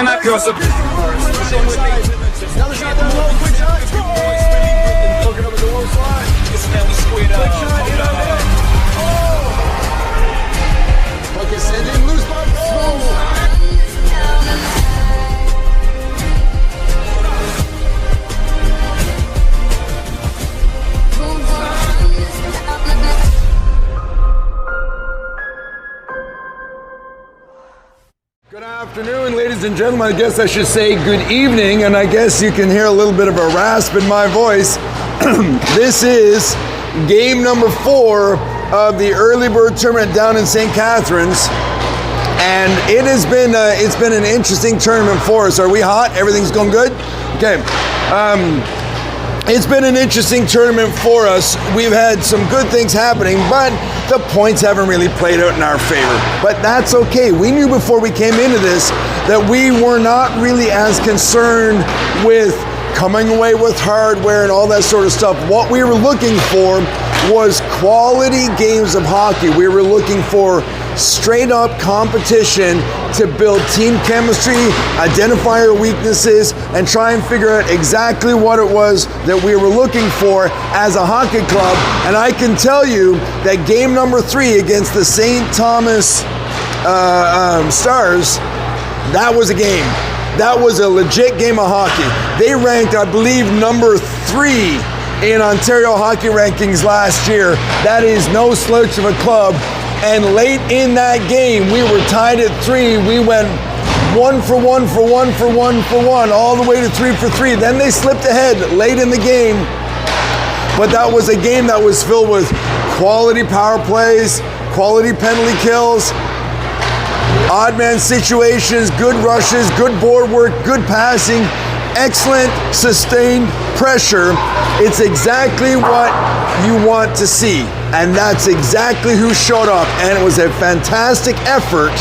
and I cross the. Another shot down low, quick shot. Looking up at the low slide. Quick shot, in on net. Puck is sending loose by Paul. Good afternoon, ladies and gentlemen. I guess I should say good evening, and I guess you can hear a little bit of a rasp in my voice. This is game number 4 of the early bird tournament down in St. Catharines, and it's been an interesting tournament for us. Are we hot? Everything's going good? Okay. It's been an interesting tournament for us. We've had some good things happening, but the points haven't really played out in our favor. But that's okay. We knew before we came into this that we were not really as concerned with coming away with hardware and all that sort of stuff. What we were looking for was quality games of hockey. We were looking for straight up competition to build team chemistry, identify our weaknesses, and try and figure out exactly what it was that we were looking for as a hockey club. And I can tell you that game number 3 against the St. Thomas Stars, that was a game. That was a legit game of hockey. They ranked, I believe, number 3 in Ontario hockey rankings last year. That is no slouch of a club. And late in that game, we were tied at 3. We went 1 for 1 for 1 for 1 for 1, all the way to 3 for 3. Then they slipped ahead late in the game. But that was a game that was filled with quality power plays, quality penalty kills, odd man situations, good rushes, good board work, good passing, excellent sustained pressure. It's exactly what you want to see, and that's exactly who showed up, and it was a fantastic effort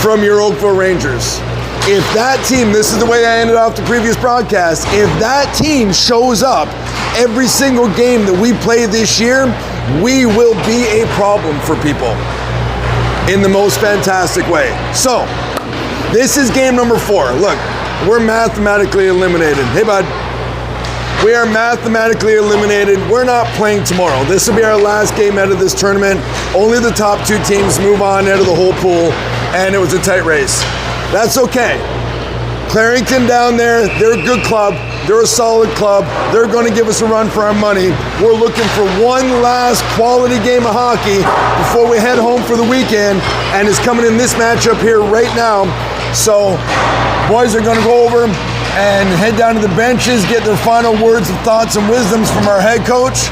from your Oakville Rangers. If that team, this is the way I ended off the previous broadcast, if that team shows up every single game that we play this year, we will be a problem for people in the most fantastic way. So, this is game number 4. Look, we're mathematically eliminated. Hey, bud. We are mathematically eliminated. We're not playing tomorrow. This will be our last game out of this tournament. Only the top 2 teams move on out of the whole pool, and it was a tight race. That's okay. Clarington down there, they're a good club. They're a solid club. They're going to give us a run for our money. We're looking for one last quality game of hockey before we head home for the weekend, and it's coming in this matchup here right now. So, boys are going to go over and head down to the benches, get their final words of thoughts and wisdoms from our head coach,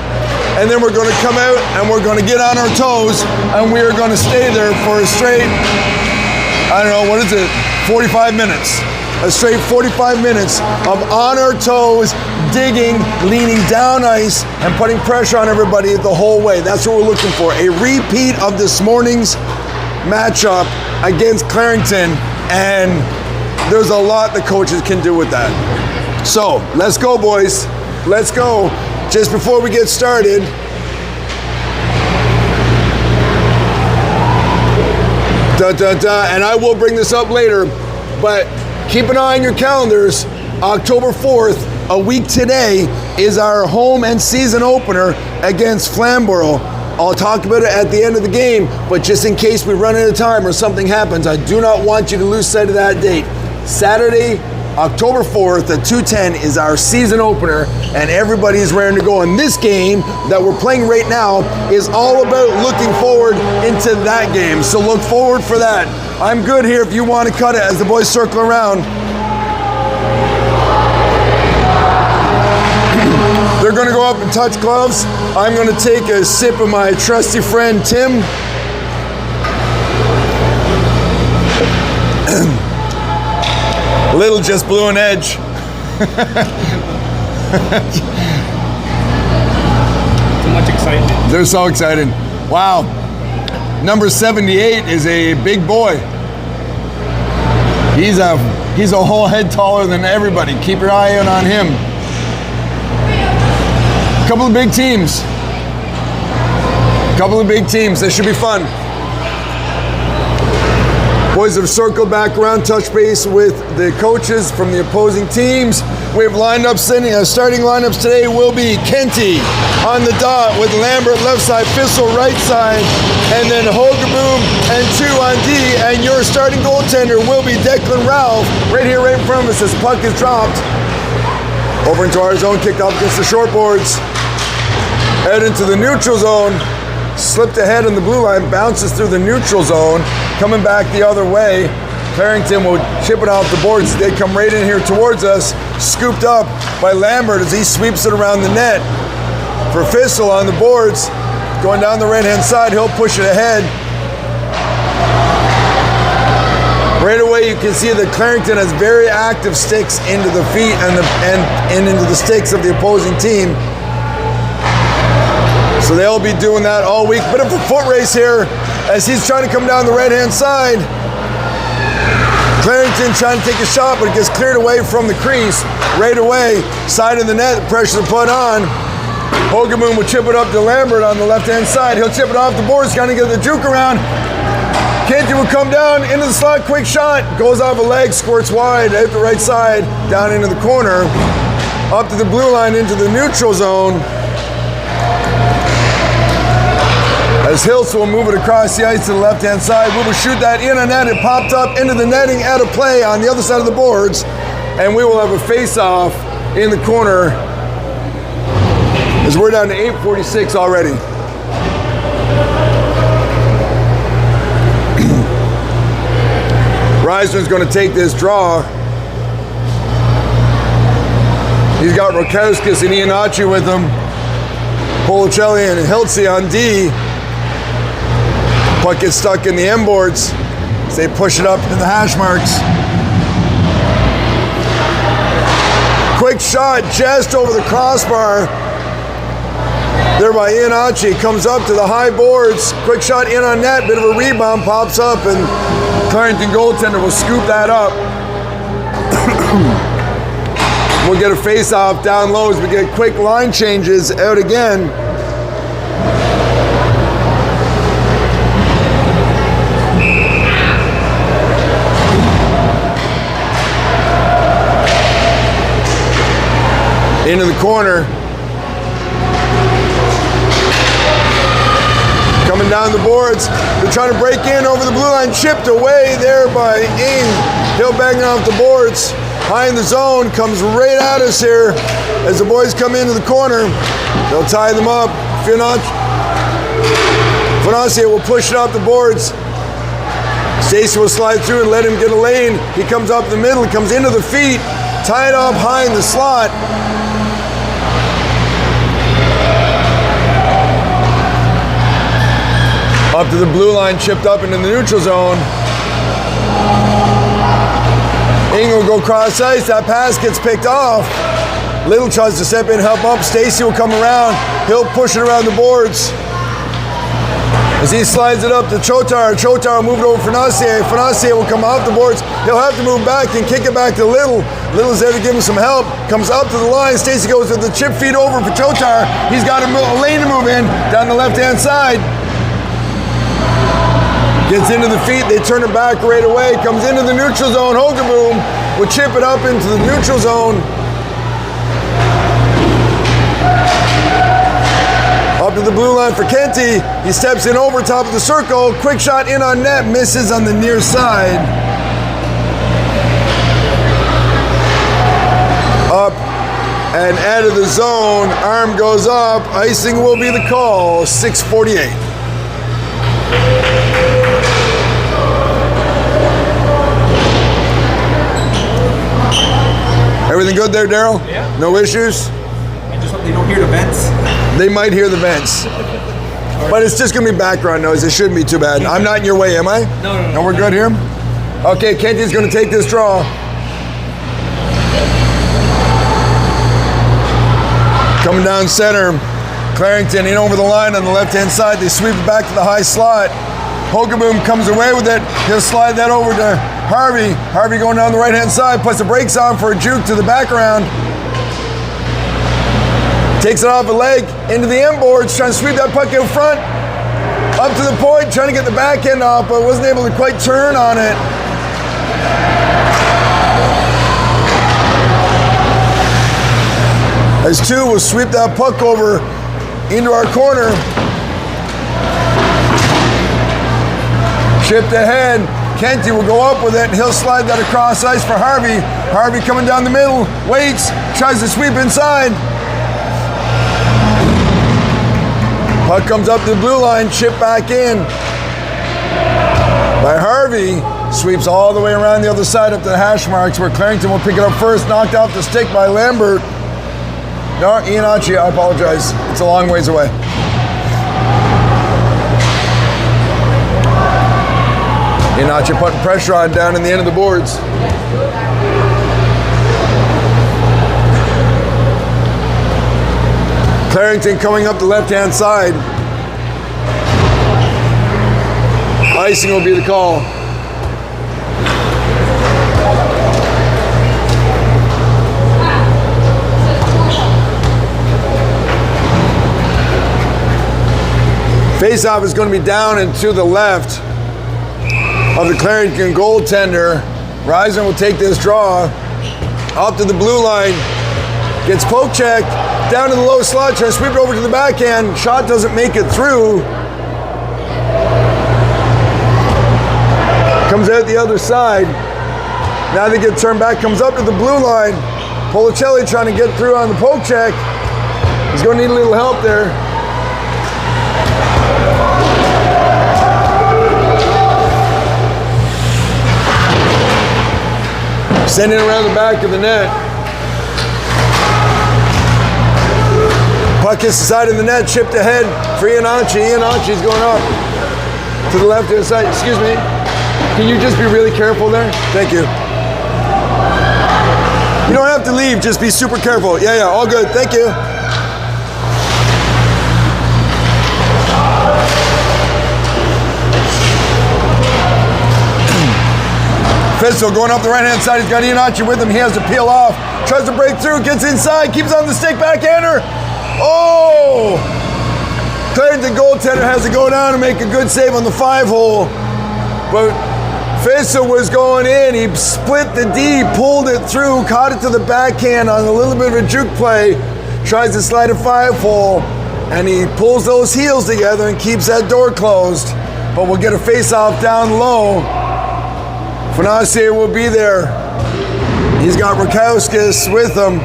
and then we're going to come out and we're going to get on our toes, and we are going to stay there for a straight, I don't know, what is it, 45 minutes. A straight 45 minutes of on our toes, digging, leaning down ice, and putting pressure on everybody the whole way. That's what we're looking for. A repeat of this morning's matchup against Clarington, and there's a lot the coaches can do with that. So, let's go, boys. Let's go. Just before we get started, and I will bring this up later, but keep an eye on your calendars. October 4th, a week today, is our home and season opener against Flamborough. I'll talk about it at the end of the game, but just in case we run out of time or something happens, I do not want you to lose sight of that date. Saturday, October 4th at 2:10 is our season opener, and everybody's raring to go. And this game that we're playing right now is all about looking forward into that game. So look forward for that. I'm good here if you want to cut it as the boys circle around. They're going to go up and touch gloves. I'm going to take a sip of my trusty friend Tim. Little just blew an edge. Too much excitement. They're so excited. Wow. Number 78 is a big boy. He's a whole head taller than everybody. Keep your eye out on him. Couple of big teams. This should be fun. Boys have circled back around, touch base with the coaches from the opposing teams. We have lineups starting lineups today will be Kenty on the dot with Lambert left side, Fissel right side, and then Hogaboom and 2 on D. And your starting goaltender will be Declan Ralph right here, right in front of us as puck is dropped. Over into our zone, kicked off against the short boards. Head into the neutral zone. Slipped ahead on the blue line, bounces through the neutral zone, coming back the other way. Clarington will chip it off the boards. They come right in here towards us, scooped up by Lambert as he sweeps it around the net. For Fissel on the boards, going down the right-hand side, he'll push it ahead. Right away, you can see that Clarington has very active sticks into the feet and into the sticks of the opposing team. So they'll be doing that all week. Bit of a foot race here as he's trying to come down the right-hand side. Clarington trying to take a shot, but it gets cleared away from the crease. Right away, side of the net, the pressure put on. Hogaboom will chip it up to Lambert on the left-hand side. He'll chip it off the boards, trying to get the juke around. Kenty will come down into the slot, quick shot. Goes off a leg, squirts wide out the right side, down into the corner. Up to the blue line, into the neutral zone. As Hills will move it across the ice to the left-hand side. We will shoot that in on net. It popped up into the netting, out of play on the other side of the boards. And we will have a face-off in the corner as we're down to 8:46 already. Reisman's going to take this draw. He's got Rokowskis and Iannacci with him. Policelli and Hiltze on D. Puck gets stuck in the end boards as they push it up in the hash marks. Quick shot just over the crossbar. There by Iannacci, comes up to the high boards. Quick shot in on net, bit of a rebound, pops up, and Clarington goaltender will scoop that up. We'll get a face-off down low as we get quick line changes out again. Into the corner. Coming down the boards. They're trying to break in over the blue line. Chipped away there by Ing. He'll bang it off the boards. High in the zone. Comes right at us here as the boys come into the corner. They'll tie them up. Fonacier will push it off the boards. Stacy will slide through and let him get a lane. He comes up the middle. Comes into the feet. Tied up high in the slot. Up to the blue line, chipped up into the neutral zone. Ing will go cross ice. That pass gets picked off. Little tries to step in, help up. Stacy will come around. He'll push it around the boards. As he slides it up to Chotar. Chotar will move it over Fonacier. Fonacier will come off the boards. He'll have to move back and kick it back to Little. Little's there to give him some help. Comes up to the line. Stacy goes with the chip feed over for Chotar. He's got a lane to move in down the left-hand side. Gets into the feet, they turn it back right away, comes into the neutral zone. Hogaboom will chip it up into the neutral zone. Up to the blue line for Kenty. He steps in over top of the circle. Quick shot in on net, misses on the near side. Up and out of the zone, arm goes up. Icing will be the call, 6:48. Everything good there, Daryl? Yeah. No issues? I just hope they don't hear the vents. They might hear the vents. But it's just going to be background noise. It shouldn't be too bad. I'm not in your way, am I? No. And we're good here? Okay, Kenty's going to take this draw. Coming down center. Clarington in over the line on the left-hand side. They sweep it back to the high slot. Hogaboom comes away with it. He'll slide that over to Harvey. Harvey going down the right-hand side, puts the brakes on for a juke to the background. Takes it off a leg into the end boards, trying to sweep that puck in front. Up to the point, trying to get the back end off, but wasn't able to quite turn on it. As two will sweep that puck over into our corner. Chipped ahead. Kenty will go up with it, and he'll slide that across ice for Harvey. Harvey coming down the middle, waits, tries to sweep inside. Puck comes up to the blue line, chip back in by Harvey. Sweeps all the way around the other side up to the hash marks, where Clarington will pick it up first, knocked off the stick by Lambert. No, Ian Archie, I apologize. It's a long ways away. Ian Archie putting pressure on down in the end of the boards. Clarington coming up the left-hand side. Icing will be the call. Face-off is going to be down and to the left of the Clarington goaltender. Reisner will take this draw up to the blue line. Gets poke checked down to the low slot, trying to sweep it over to the backhand. Shot doesn't make it through. Comes out the other side. Now they get turned back, comes up to the blue line. Policelli trying to get through on the poke check. He's going to need a little help there. Sending it around the back of the net. Puck hits the side of the net, chipped ahead for Ian Archie. Ian Archie's going up to the left-hand side. Excuse me. Can you just be really careful there? Thank you. You don't have to leave, just be super careful. Yeah, all good. Thank you. Fisto going up the right-hand side. He's got Ian Archie with him. He has to peel off. Tries to break through. Gets inside. Keeps on the stick. Backhander. Oh! Clarington goaltender has to go down and make a good save on the 5-hole. But Fisto was going in. He split the D. Pulled it through. Caught it to the backhand on a little bit of a juke play. Tries to slide a 5-hole. And he pulls those heels together and keeps that door closed. But we'll get a face-off down low. Hannah-Seymour will be there. He's got Rakowskis with him.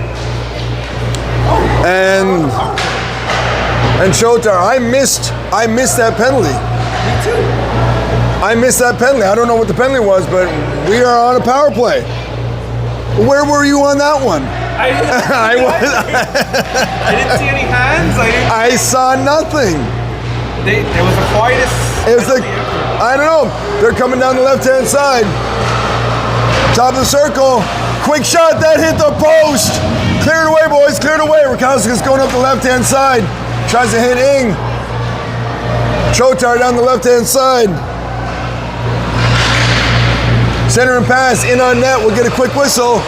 And Chotar. I missed that penalty. Me too. I missed that penalty. I don't know what the penalty was, but we are on a power play. Where were you on that one? I didn't see any hands. I saw nothing. There was the quietest. It was like, I don't know. They're coming down the left-hand side. Top of the circle. Quick shot. That hit the post. Clear it away, boys. Clear it away. Rakowski's going up the left-hand side. Tries to hit Ing. Chotar down the left-hand side. Center and pass. In on net. We'll get a quick whistle.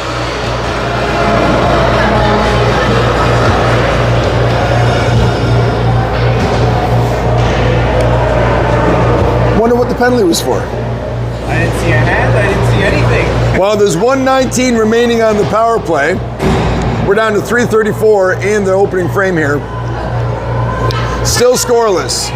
Wonder what the penalty was for. I didn't see a hand. I didn't see anything. Well, there's 1:19 remaining on the power play. We're down to 3:34 in the opening frame here. Still scoreless.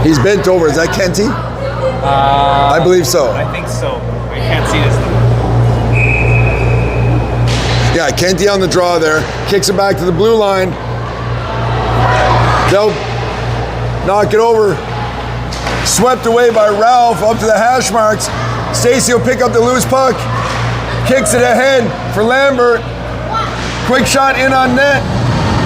He's bent over. Is that Kenty? I believe so. I think so. I can't see this though. Yeah, Kenty on the draw there. Kicks it back to the blue line. They'll knock it over. Swept away by Ralph up to the hash marks. Stacy will pick up the loose puck. Kicks it ahead for Lambert. Quick shot in on net.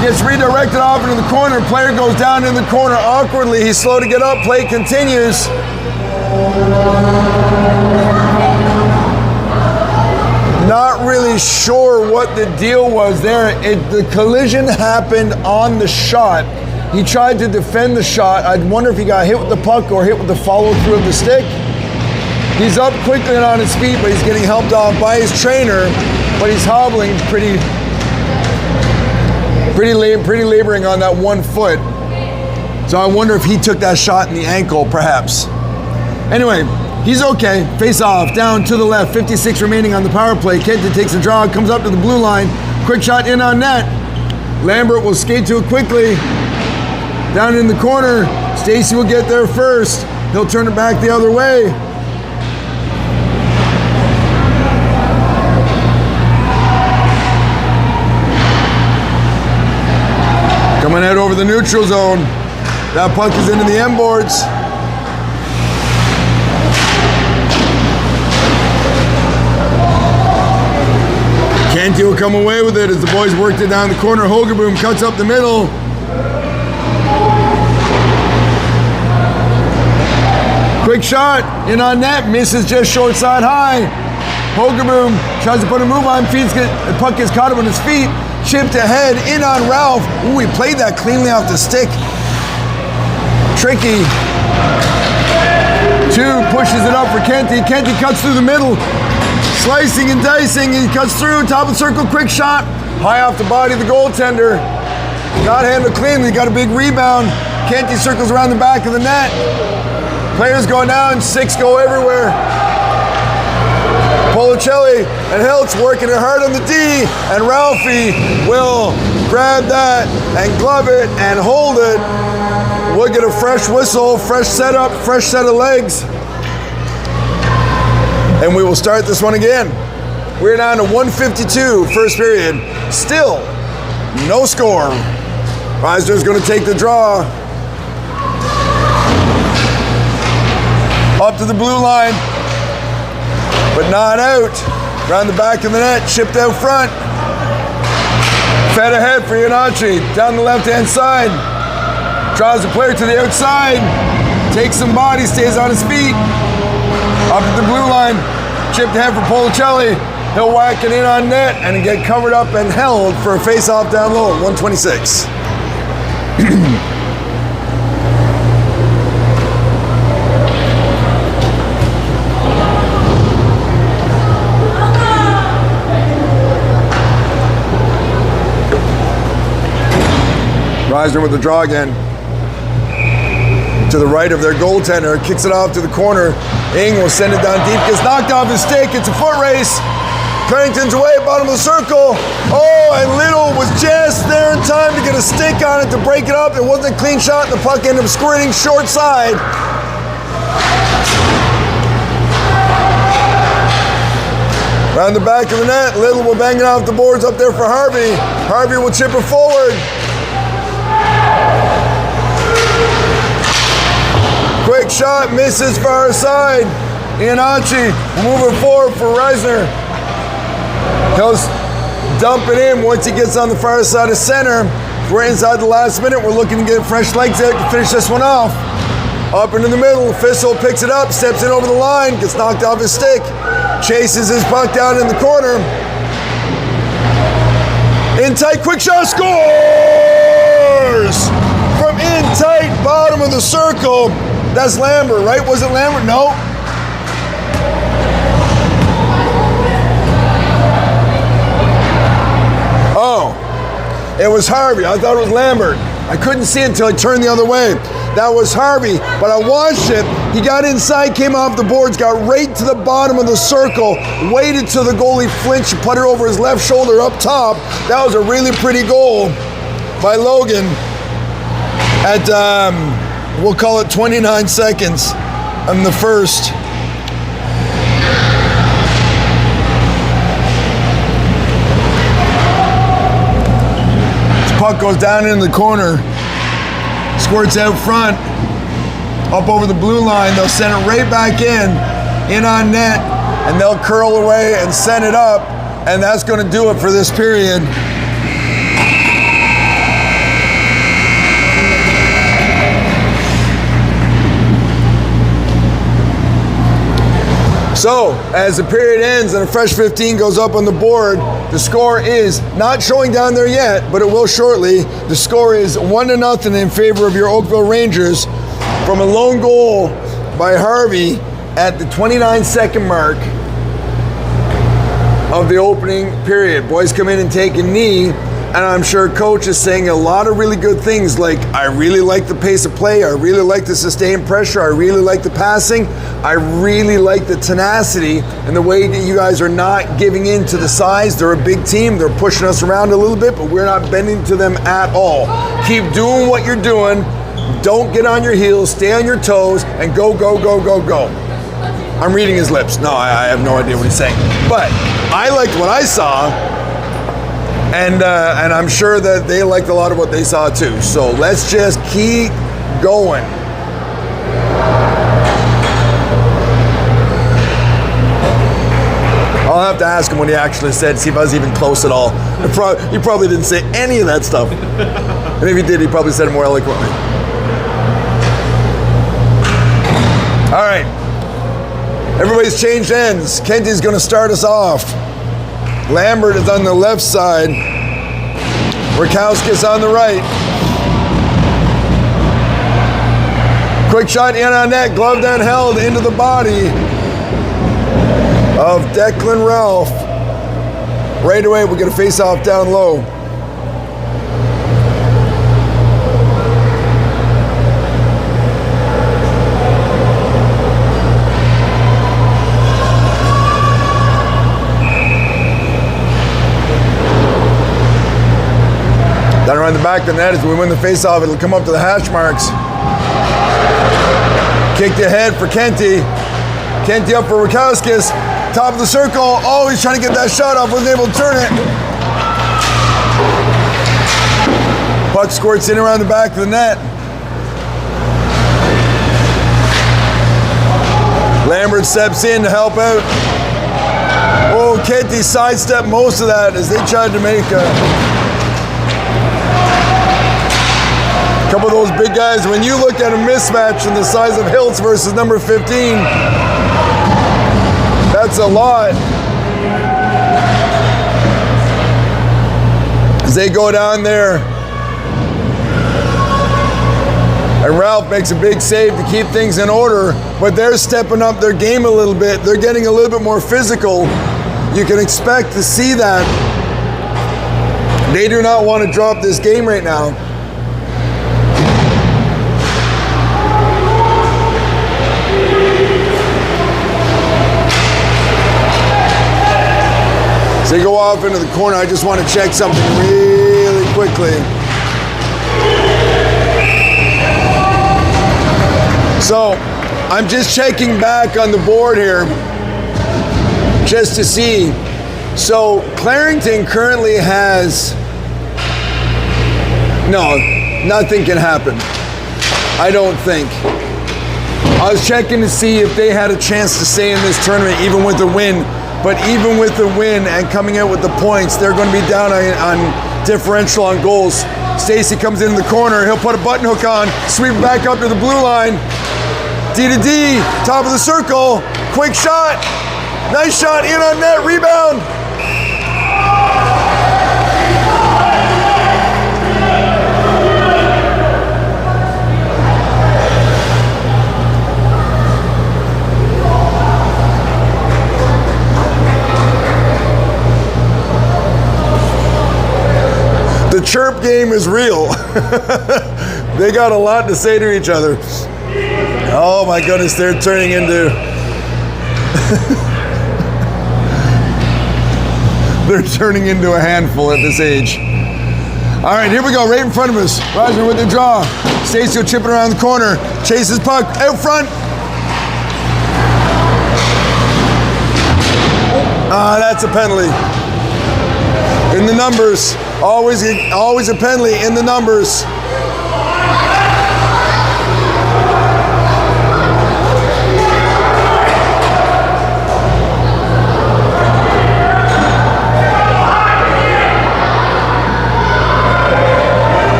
Gets redirected off into the corner. Player goes down in the corner awkwardly. He's slow to get up. Play continues. Not really sure what the deal was there. The collision happened on the shot. He tried to defend the shot. I wonder if he got hit with the puck or hit with the follow through of the stick. He's up quickly and on his feet, but he's getting helped off by his trainer. But he's hobbling pretty pretty laboring on that 1 foot. So I wonder if he took that shot in the ankle, perhaps. Anyway, he's okay. Face off, down to the left, 56 remaining on the power play. Kenton takes a draw, comes up to the blue line. Quick shot in on net. Lambert will skate to it quickly. Down in the corner, Stacy will get there first. He'll turn it back the other way. Coming out over the neutral zone. That puck is into the end boards. Canty will come away with it as the boys worked it down the corner. Hogerboom cuts up the middle. Quick shot, in on net, misses just short side high. Hogerboom tries to put a move on, the puck gets caught up on his feet. Chipped ahead, in on Ralph. Ooh, he played that cleanly off the stick. Tricky. 2 pushes it up for Kenty. Kenty cuts through the middle. Slicing and dicing, he cuts through, top of the circle, quick shot. High off the body of the goaltender. Not handled cleanly, got a big rebound. Kenty circles around the back of the net. Players go down, 6 go everywhere. Policelli and Hiltz working it hard on the D, and Ralphie will grab that and glove it and hold it. We'll get a fresh whistle, fresh setup, fresh set of legs. And we will start this one again. We're down to 1:52, first period. Still, no score. Reisner's gonna take the draw. Up to the blue line, but not out. Around the back of the net, chipped out front. Fed ahead for Iannacci, down the left-hand side. Draws the player to the outside, takes some body, stays on his feet. Up at the blue line, chipped ahead for Policelli. He'll whack it in on net and get covered up and held for a face-off down low, 126. Reisner with the draw again. To the right of their goaltender, kicks it off to the corner. Ing will send it down deep, gets knocked off his stick. It's a foot race. Clarington's away, bottom of the circle. Oh, and Little was just there in time to get a stick on it to break it up. It wasn't a clean shot, and the puck ended up squirting short side. Around the back of the net, Little will bang it off the boards up there for Harvey. Harvey will chip it forward. Quick shot, misses far side. Iannacci moving forward for Reisner. He'll dump it in once he gets on the far side of center. We're inside the last minute. We're looking to get fresh legs out to finish this one off. Up into the middle, Fissel picks it up, steps in over the line, gets knocked off his stick, chases his puck down in the corner. In tight, quick shot, scores! From in tight, bottom of the circle. That's Lambert, right? Was it Lambert? No. Oh, it was Harvey. I thought it was Lambert. I couldn't see it until I turned the other way. That was Harvey, but I watched it. He got inside, came off the boards, got right to the bottom of the circle, waited till the goalie flinched, put it over his left shoulder up top. That was a really pretty goal by Logan at, we'll call it 29 seconds on the first. This puck goes down in the corner. Squirts out front, up over the blue line. They'll send it right back in on net, and they'll curl away and send it up, and that's going to do it for this period. So, as the period ends and a fresh 15 goes up on the board, the score is not showing down there yet, but it will shortly. The score is 1-0 in favor of your Oakville Rangers from a lone goal by Harvey at the 29-second mark of the opening period. Boys come in and take a knee. And I'm sure coach is saying a lot of really good things like, I really like the pace of play, I really like the sustained pressure, I really like the passing, I really like the tenacity and the way that you guys are not giving in to the size. They're a big team, they're pushing us around a little bit, but we're not bending to them at all. Keep doing what you're doing, don't get on your heels, stay on your toes, and go, go, go, go, go. I'm reading his lips. No, I have no idea what he's saying. But I liked what I saw, and I'm sure that they liked a lot of what they saw too. So let's just keep going. I'll have to ask him what he actually said, see if I was even close at all. He probably didn't say any of that stuff. And if he did, he probably said it more eloquently. All right. Everybody's changed ends. Kenty's going to start us off. Lambert is on the left side. Rakowski's on the right. Quick shot in on net, gloved and held into the body of Declan Ralph. Right away, we're going to face off down low. Down around the back of the net as we win the face-off, it'll come up to the hash marks. Kick to head for Kenty. Kenty up for Rakowskis. Top of the circle. Oh, he's trying to get that shot off. Wasn't able to turn it. Puck squirts in around the back of the net. Lambert steps in to help out. Oh, Kenty sidestepped most of that as they tried to make a couple of those big guys. When you look at a mismatch in the size of Hiltz versus number 15, that's a lot. As they go down there, and Ralph makes a big save to keep things in order, but they're stepping up their game a little bit. They're getting a little bit more physical. You can expect to see that. They do not want to drop this game right now. They go off into the corner. I just want to check something really quickly. So I'm just checking back on the board here just to see. So Clarington currently has, no, nothing can happen. I don't think. I was checking to see if they had a chance to stay in this tournament even with the win. But even with the win and coming out with the points, they're going to be down on differential on goals. Stacy comes in the corner. He'll put a button hook on, sweep back up to the blue line. D to D, top of the circle. Quick shot. Nice shot in on net. Rebound. The chirp game is real. They got a lot to say to each other. Oh my goodness, they're turning into they're turning into a handful at this age. All right, here we go, right in front of us. Roger with the draw. Stacy will chip it around the corner. Chases puck out front. That's a penalty. In the numbers. Always a penalty in the numbers.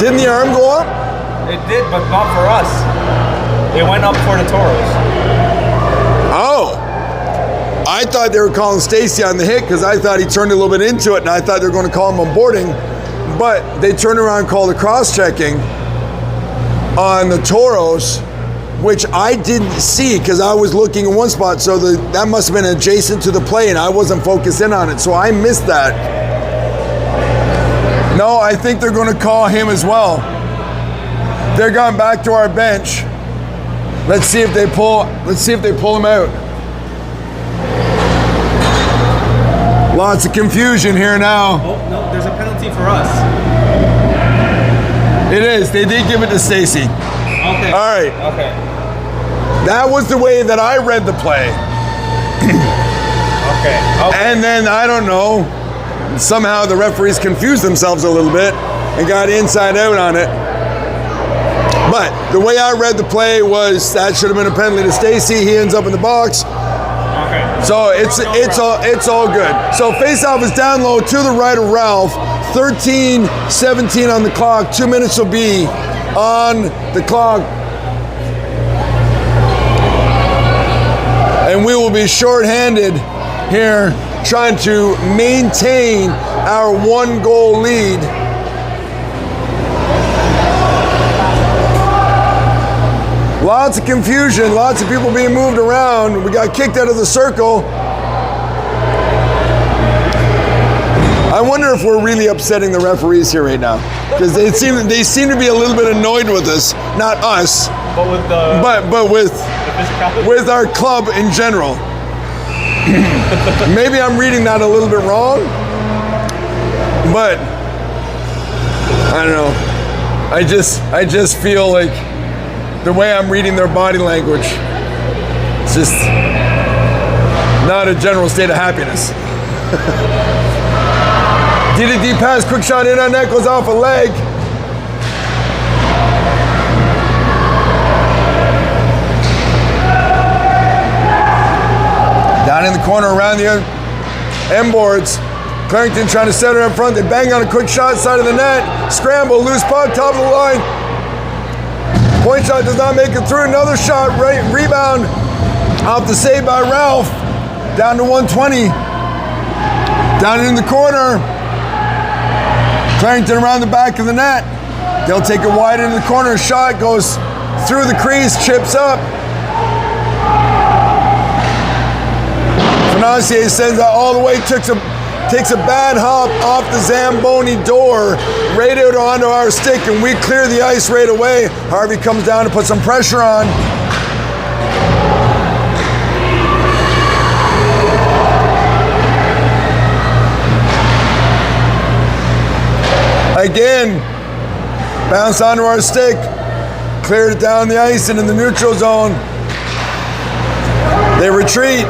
Didn't the arm go up? It did, but not for us. It went up for the Toros. Oh. I thought they were calling Stacy on the hit because I thought he turned a little bit into it, and I thought they were going to call him on boarding, but they turned around and called the cross-checking on the Toros, which I didn't see because I was looking in one spot. So that must have been adjacent to the play, and I wasn't focused in on it. So I missed that. No, I think they're going to call him as well. They're going back to our bench. Let's see if they pull him out. Lots of confusion here now. Oh, no, there's a penalty for us. It is. They did give it to Stacy. Okay. All right. Okay. That was the way that I read the play. Okay. And then, I don't know, somehow the referees confused themselves a little bit and got inside out on it. But the way I read the play was that should have been a penalty to Stacy. He ends up in the box. Okay. So it's all good. So face-off is down low to the right of Ralph. 13:17 on the clock. 2 minutes will be on the clock. And we will be short-handed here, trying to maintain our 1-goal lead. Lots of confusion, lots of people being moved around. We got kicked out of the circle. I wonder if we're really upsetting the referees here right now, because they seem to be a little bit annoyed with us, not us, but with our club in general. Maybe I'm reading that a little bit wrong, but I don't know. I just feel like the way I'm reading their body language, it's just not a general state of happiness. DDD pass, quick shot in on net, goes off a leg. Down in the corner around the end boards. Clarington trying to set her up front. They bang on a quick shot, side of the net. Scramble, loose puck, top of the line. Point shot does not make it through. Another shot, right, rebound off the save by Ralph. Down to 120. Down in the corner. Clarington around the back of the net. They'll take it wide into the corner. Shot goes through the crease, chips up. Hannah-Seymour sends that all the way, takes a bad hop off the Zamboni door, right out onto our stick, and we clear the ice right away. Harvey comes down to put some pressure on. Again, bounce onto our stick, cleared it down the ice and in the neutral zone. They retreat.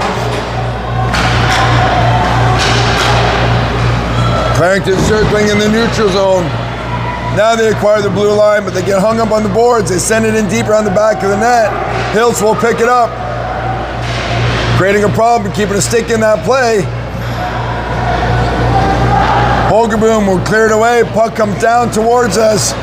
Clarington circling in the neutral zone. Now they acquire the blue line, but they get hung up on the boards. They send it in deeper on the back of the net. Hiltz will pick it up, creating a problem, keeping a stick in that play. Holgerboom will clear it away. Puck comes down towards us.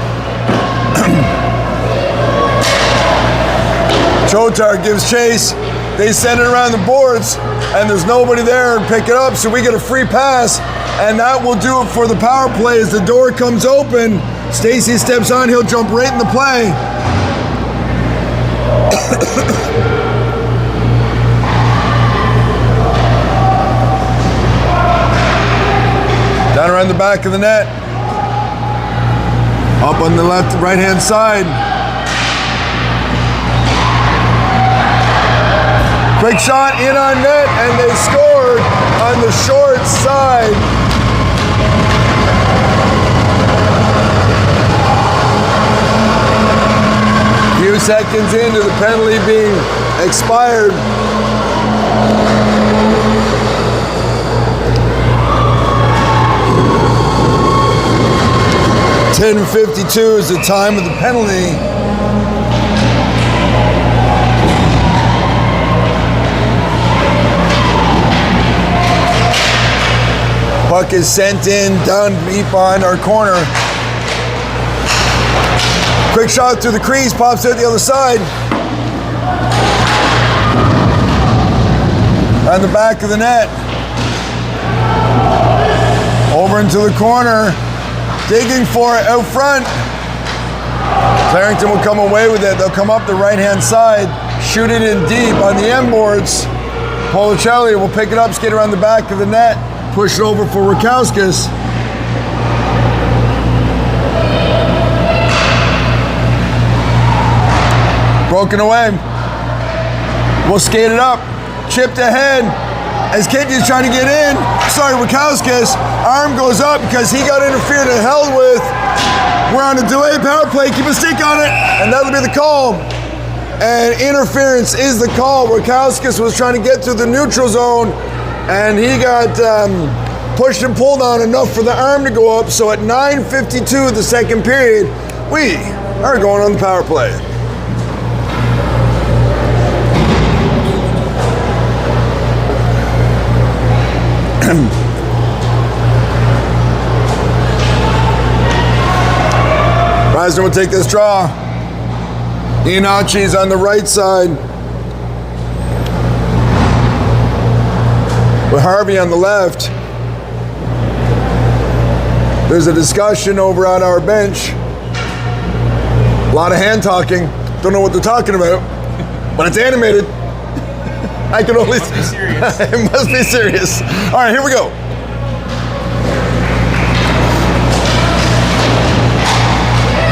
Chotar gives chase. They send it around the boards, and there's nobody there to pick it up, so we get a free pass, and that will do it for the power play. As the door comes open, Stacy steps on. He'll jump right in the play. Down around the back of the net. Up on the right-hand side. Quick shot in on net, and they scored on the short side. Few seconds into the penalty being expired. .10:52 is the time of the penalty. Puck is sent in down deep behind our corner. Quick shot through the crease, pops out the other side. On the back of the net. Over into the corner. Digging for it out front. Clarington will come away with it. They'll come up the right-hand side, shoot it in deep on the end boards. Policelli will pick it up, skate around the back of the net, push it over for Rakauskas. Broken away. We'll skate it up. Chipped ahead. As Kenji's trying to get in. Sorry, Rakauskas. Arm goes up because he got interfered and held with. We're on a delayed power play. Keep a stick on it. And that'll be the call. And interference is the call. Rakauskas was trying to get through the neutral zone. And he got pushed and pulled on enough for the arm to go up. So at 9:52 of the second period, we are going on the power play. Reisner will take this draw. Iannachi's on the right side. With Harvey on the left. There's a discussion over at our bench. A lot of hand talking. Don't know what they're talking about, but it's animated. I can only. It must be serious. It must be serious. All right, here we go.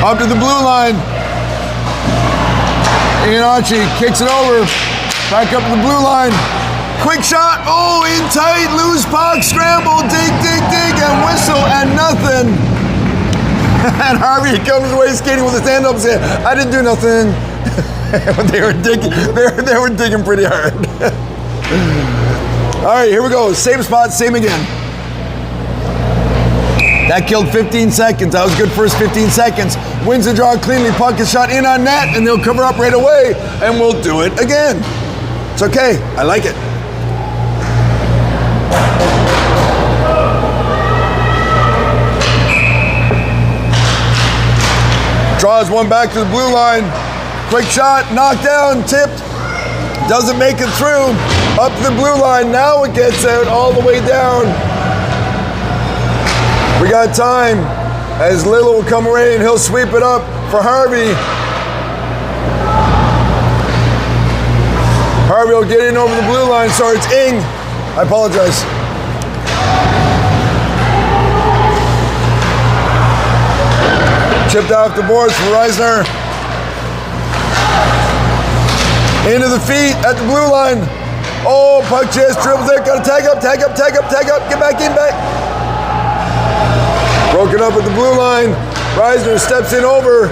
Up to the blue line. Iannacci kicks it over. Back up to the blue line. Quick shot. Oh, in tight. Loose puck. Scramble. Dig, dig, dig. And whistle and nothing. And Harvey comes away skating with his hand up saying, I didn't do nothing. They were digging. They were digging pretty hard. All right, here we go. Same spot, same again. That killed 15 seconds. That was good first 15 seconds. Wins the draw cleanly. Puck is shot in on net, and they'll cover up right away, and we'll do it again. It's okay. I like it. Draws one back to the blue line. Quick shot, knocked down, tipped. Doesn't make it through. Up to the blue line. Now it gets out all the way down. We got time. As Little will come away and he'll sweep it up for Harvey. Harvey will get in over the blue line. Sorry, it's Ing. I apologize. Chipped off the boards for Reisner. Into the feet at the blue line. Oh, puck chase, dribbles it. Got to tag up, tag up, tag up, tag up. Get back in, back. Broken up at the blue line. Reisner steps in over.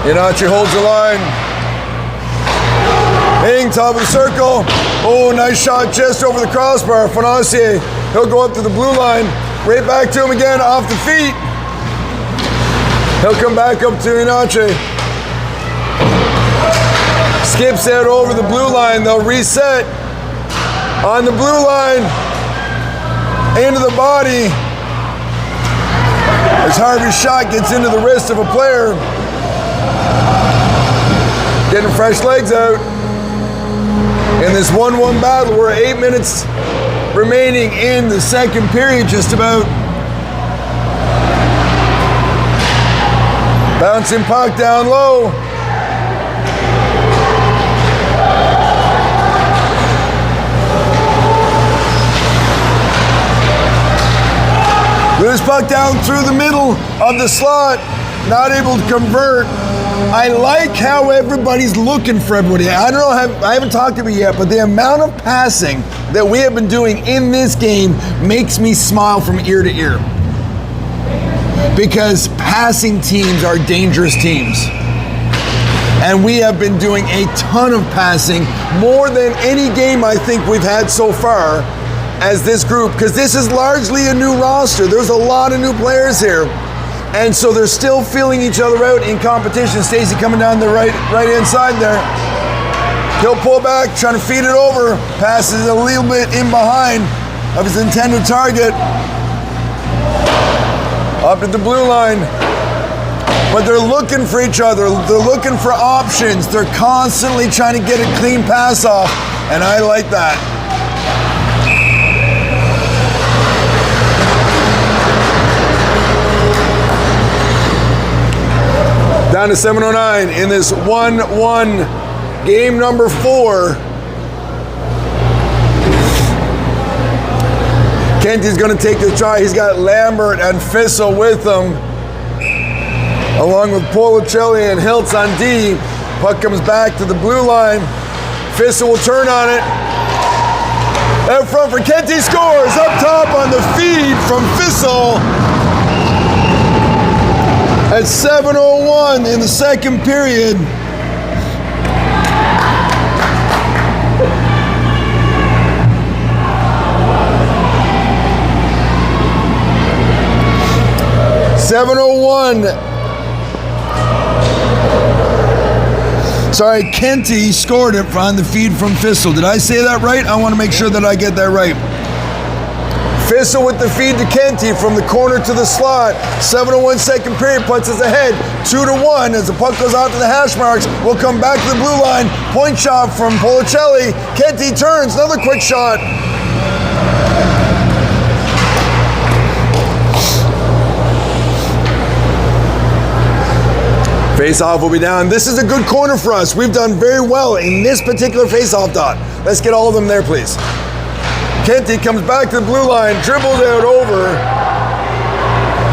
Iannacci holds the line. Ing, top of the circle. Oh, nice shot just over the crossbar. Fonacier, he'll go up to the blue line. Right back to him again off the feet. He'll come back up to Iannacci. Skips out over the blue line. They'll reset on the blue line. Into the body. As Harvey's shot gets into the wrist of a player. Getting fresh legs out. In this 1-1 battle, we're 8 minutes remaining in the second period, just about. Bouncing puck down low. Loose puck down through the middle of the slot. Not able to convert. I like how everybody's looking for everybody. I don't know, I haven't talked to you yet, but the amount of passing that we have been doing in this game makes me smile from ear to ear. Because passing teams are dangerous teams. And we have been doing a ton of passing, more than any game I think we've had so far as this group, because this is largely a new roster. There's a lot of new players here. And so they're still feeling each other out in competition. Stacey coming down the right-hand side there. He'll pull back, trying to feed it over. Passes a little bit in behind of his intended target. Up at the blue line. But they're looking for each other. They're looking for options. They're constantly trying to get a clean pass off. And I like that. Down to 7:09 in this 1-1 game number 4. Kenty's going to take the try. He's got Lambert and Fissel with him, along with Policelli and Hiltz on D. Puck comes back to the blue line. Fissel will turn on it. Out front for Kenty, scores up top on the feed from Fissel. At 7:01 in the second period. Sorry, Kenty scored it on the feed from Fissel. Did I say that right? I want to make sure that I get that right. Fissel with the feed to Kenty from the corner to the slot. 7:01 second period puts us ahead 2-1 as the puck goes out to the hash marks. We'll come back to the blue line. Point shot from Policelli. Kenty turns, another quick shot. Face-off will be down. This is a good corner for us. We've done very well in this particular face-off dot. Let's get all of them there, please. Kenty comes back to the blue line, dribbles out over.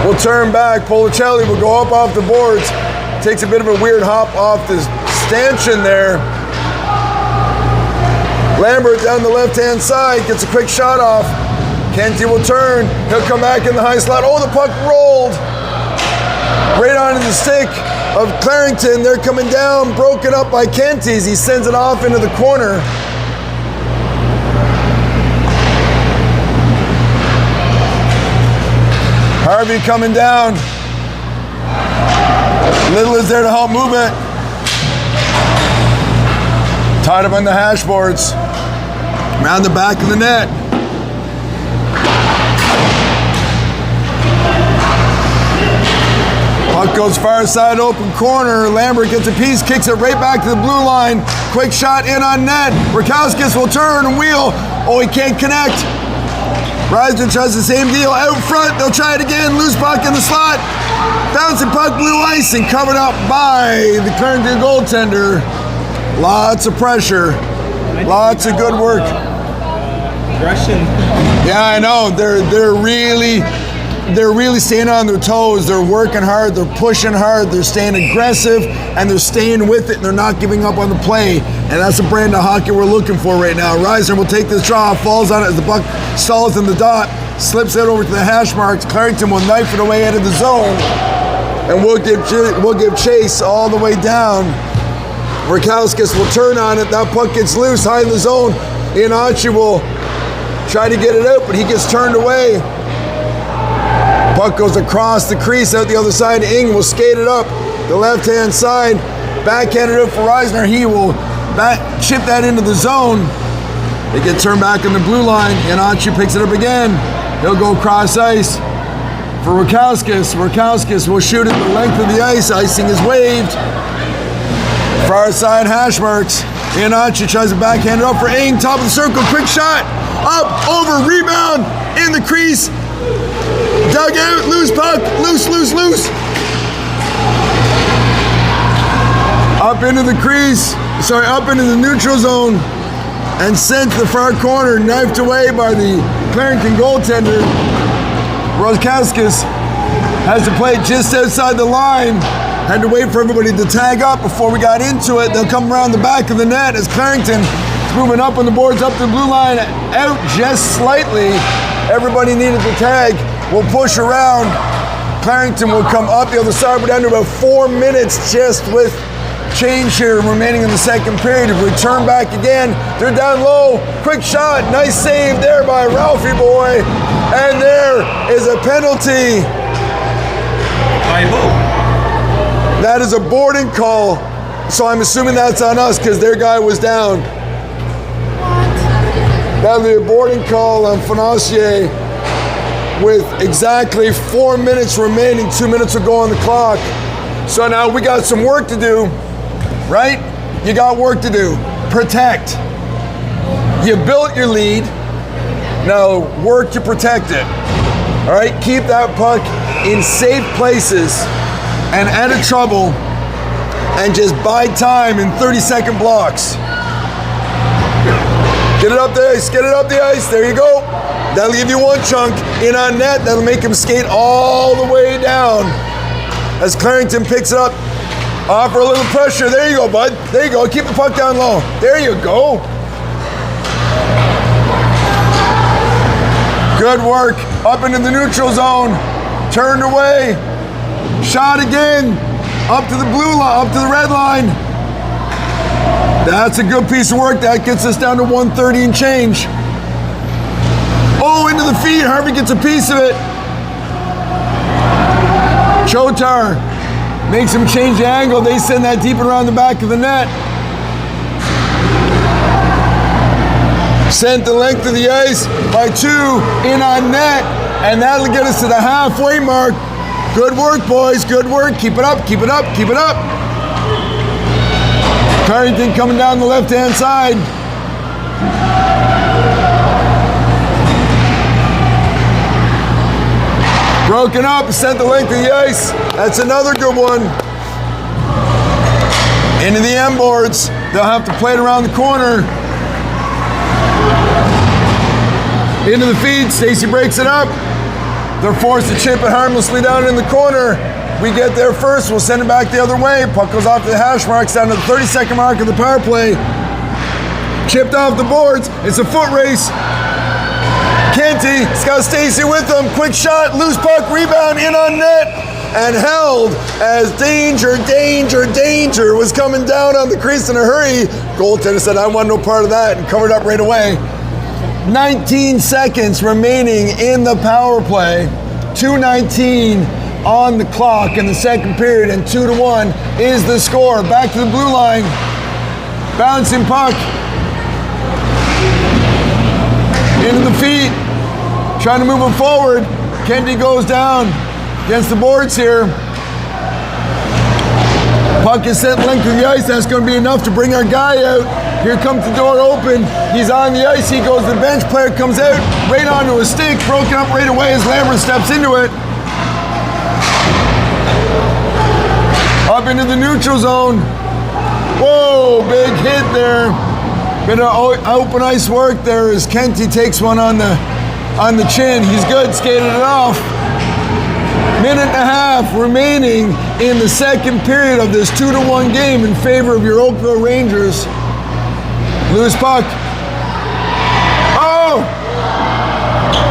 We'll turn back. Policelli will go up off the boards. Takes a bit of a weird hop off the stanchion there. Lambert down the left-hand side, gets a quick shot off. Kenty will turn. He'll come back in the high slot. Oh, the puck rolled right onto the stick of Clarington. They're coming down, broken up by Kenty as he sends it off into the corner. Harvey coming down. Little is there to help move it. Tied up on the hash boards. Around the back of the net. Puck goes far side open corner. Lambert gets a piece, kicks it right back to the blue line. Quick shot in on net. Rakowskis will turn and wheel. Oh, he can't connect. Reisner tries the same deal out front. They'll try it again. Loose puck in the slot. Bouncing puck, blue ice, and covered up by the Clarington goaltender. Lots of pressure. Lots of good work. Aggression. Yeah, I know. They're really staying on their toes. They're working hard. They're pushing hard. They're staying aggressive, and they're staying with it, and they're not giving up on the play. And that's the brand of hockey we're looking for right now. Reisner will take this draw, falls on it as the puck stalls in the dot, slips it over to the hash marks. Clarington will knife it away out of the zone, and we'll give chase all the way down. Rakowskis will turn on it. That puck gets loose high in the zone. Ianacci will try to get it out, but he gets turned away. Puck goes across the crease out the other side. Ing will skate it up the left-hand side. Backhanded it for Reisner. He will chip that into the zone. It gets turned back on the blue line. Ianacci picks it up again. He'll go cross ice for Rakowskis. Rakowskis will shoot it the length of the ice. Icing is waved. Far side hash marks. Ianacci tries to backhand it up for Ing. Top of the circle. Quick shot. Up, over, rebound. In the crease. Dug out, loose puck, loose. Up into the crease, up into the neutral zone, and sent to the far corner, knifed away by the Clarington goaltender. Rakowskis has to play just outside the line. Had to wait for everybody to tag up before we got into it. They'll come around the back of the net as Clarington is moving up on the boards, up the blue line, out just slightly. Everybody needed to tag. We'll push around. Clarington will come up the other side. We're down to about 4 minutes just with change here remaining in the second period. If we turn back again, they're down low. Quick shot. Nice save there by Ralphie boy. And there is a penalty. By who? That is a boarding call. So I'm assuming that's on us because their guy was down. That'll be a boarding call on Fonacier with exactly 4 minutes remaining. 2 minutes will go on the clock. So now we got some work to do, right? You got work to do. Protect. You built your lead. Now work to protect it. All right, keep that puck in safe places and out of trouble and just bide time in 30-second blocks. Get it up the ice, get it up the ice, there you go. That'll give you one chunk in on net, that'll make him skate all the way down. As Clarington picks it up, offer a little pressure, there you go, bud. There you go, keep the puck down low. There you go. Good work, up into the neutral zone, turned away, shot again, up to the blue line, up to the red line. That's a good piece of work. That gets us down to 130 and change. Oh, into the feed. Harvey gets a piece of it. Chotar makes him change the angle. They send that deep around the back of the net. Sent the length of the ice by 2 in on net, and that'll get us to the halfway mark. Good work, boys. Good work. Keep it up. Keep it up. Keep it up. Clarington coming down the left-hand side. Broken up, sent the length of the ice. That's another good one. Into the end boards. They'll have to play it around the corner. Into the feed, Stacy breaks it up. They're forced to chip it harmlessly down in the corner. We get there first, we'll send it back the other way. Puck goes off to the hash marks down to the 30-second mark of the power play. Chipped off the boards, it's a foot race. Kenty, he's got Stacy with him. Quick shot, loose puck, rebound, in on net, and held as danger was coming down on the crease in a hurry. Goaltender said, I want no part of that, and covered up right away. 19 seconds remaining in the power play. 2:19 on the clock in the second period, and 2-1 is the score. Back to the blue line. Bouncing puck. Into the feet. Trying to move him forward. Kenty goes down against the boards here. Puck is sent length of the ice. That's going to be enough to bring our guy out. Here comes the door open. He's on the ice. He goes. The bench player comes out right onto a stick. Broken up right away as Lambert steps into it. Up into the neutral zone. Whoa, big hit there. Bit of open ice work there as Kenty takes one on the chin. He's good, skated it off. Minute and a half remaining in the second period of this 2-1 game in favor of your Oakville Rangers. Loose puck. Oh!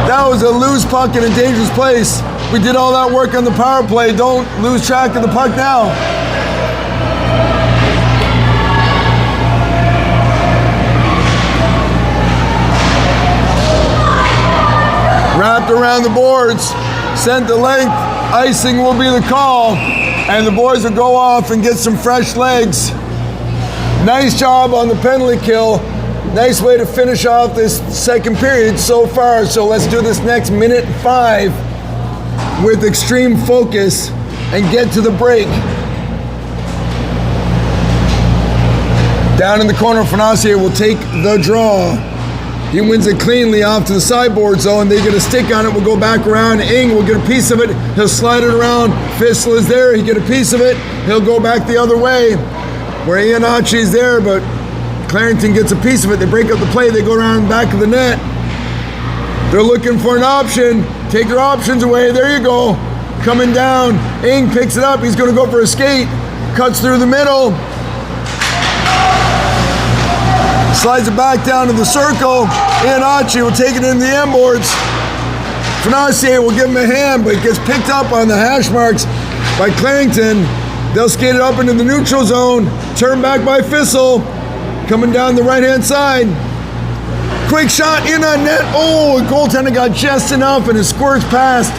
That was a loose puck in a dangerous place. We did all that work on the power play. Don't lose track of the puck now. Wrapped around the boards, sent the length, icing will be the call, and the boys will go off and get some fresh legs. Nice job on the penalty kill. Nice way to finish off this second period so far. So let's do this next minute 5 with extreme focus and get to the break. Down in the corner, Hannah-Seymour will take the draw. He wins it cleanly off to the sideboard zone. They get a stick on it. We'll go back around. Ing will get a piece of it. He'll slide it around. Fissel is there. He get a piece of it. He'll go back the other way where Iannacci is there, but Clarington gets a piece of it. They break up the play. They go around the back of the net. They're looking for an option. Take their options away. There you go. Coming down. Ing picks it up. He's going to go for a skate. Cuts through the middle. Slides it back down to the circle. Iannacci will take it in the end boards. Hannah-Seymour will give him a hand, but it gets picked up on the hash marks by Clarington. They'll skate it up into the neutral zone. Turn back by Fissel. Coming down the right-hand side. Quick shot in on net. Oh, the goaltender got just enough and it squirts past.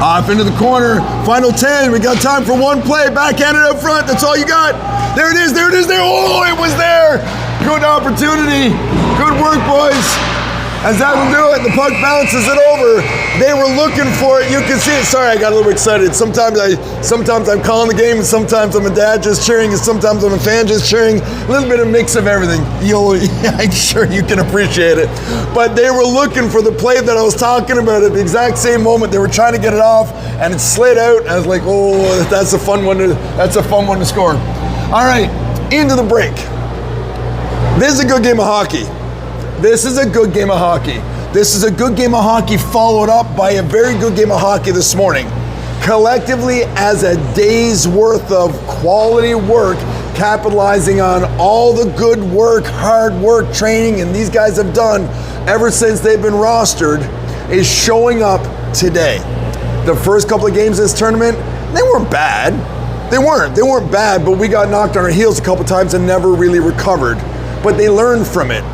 Off into the corner. Final 10. We got time for one play. Backhanded up front. That's all you got. There it is. There it is. There. Oh, it was there. Good opportunity. Good work, boys. As that'll do it, the puck bounces it over. They were looking for it. You can see it. Sorry, I got a little excited. Sometimes I'm calling the game, and sometimes I'm a dad just cheering, and sometimes I'm a fan just cheering. A little bit of mix of everything. I'm sure you can appreciate it. But they were looking for the play that I was talking about at the exact same moment. They were trying to get it off, and it slid out. I was like, oh, that's a fun one to score. All right, into the break. This is a good game of hockey. This is a good game of hockey. This is a good game of hockey followed up by a very good game of hockey this morning. Collectively, as a day's worth of quality work, capitalizing on all the good work, hard work, training, and these guys have done ever since they've been rostered, is showing up today. The first couple of games of this tournament, they weren't bad. They weren't bad, but we got knocked on our heels a couple times and never really recovered. But they learned from it.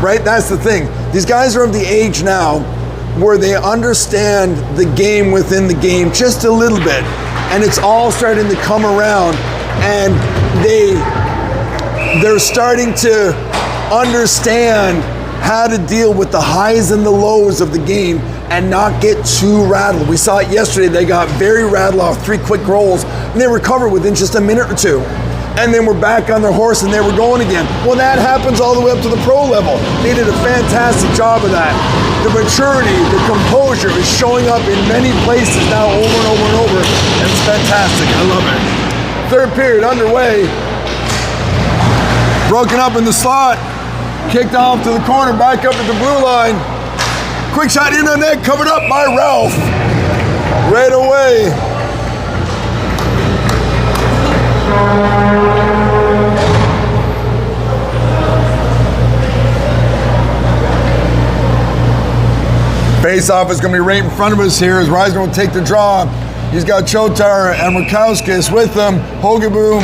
Right? That's the thing. These guys are of the age now where they understand the game within the game just a little bit. And it's all starting to come around, and they're starting to understand how to deal with the highs and the lows of the game and not get too rattled. We saw it yesterday. They got very rattled off 3 quick goals, and they recovered within just a minute or two. And then we're back on their horse and they were going again. Well, that happens all the way up to the pro level. They did a fantastic job of that. The maturity, the composure is showing up in many places now over and over and over. And it's fantastic. I love it. Third period underway. Broken up in the slot. Kicked off to the corner, back up at the blue line. Quick shot in the net, covered up by Ralph. Right away. Face-off is going to be right in front of us here as Reisner will take the draw. He's got Chotar and Murkowskis with him. Hogeboom.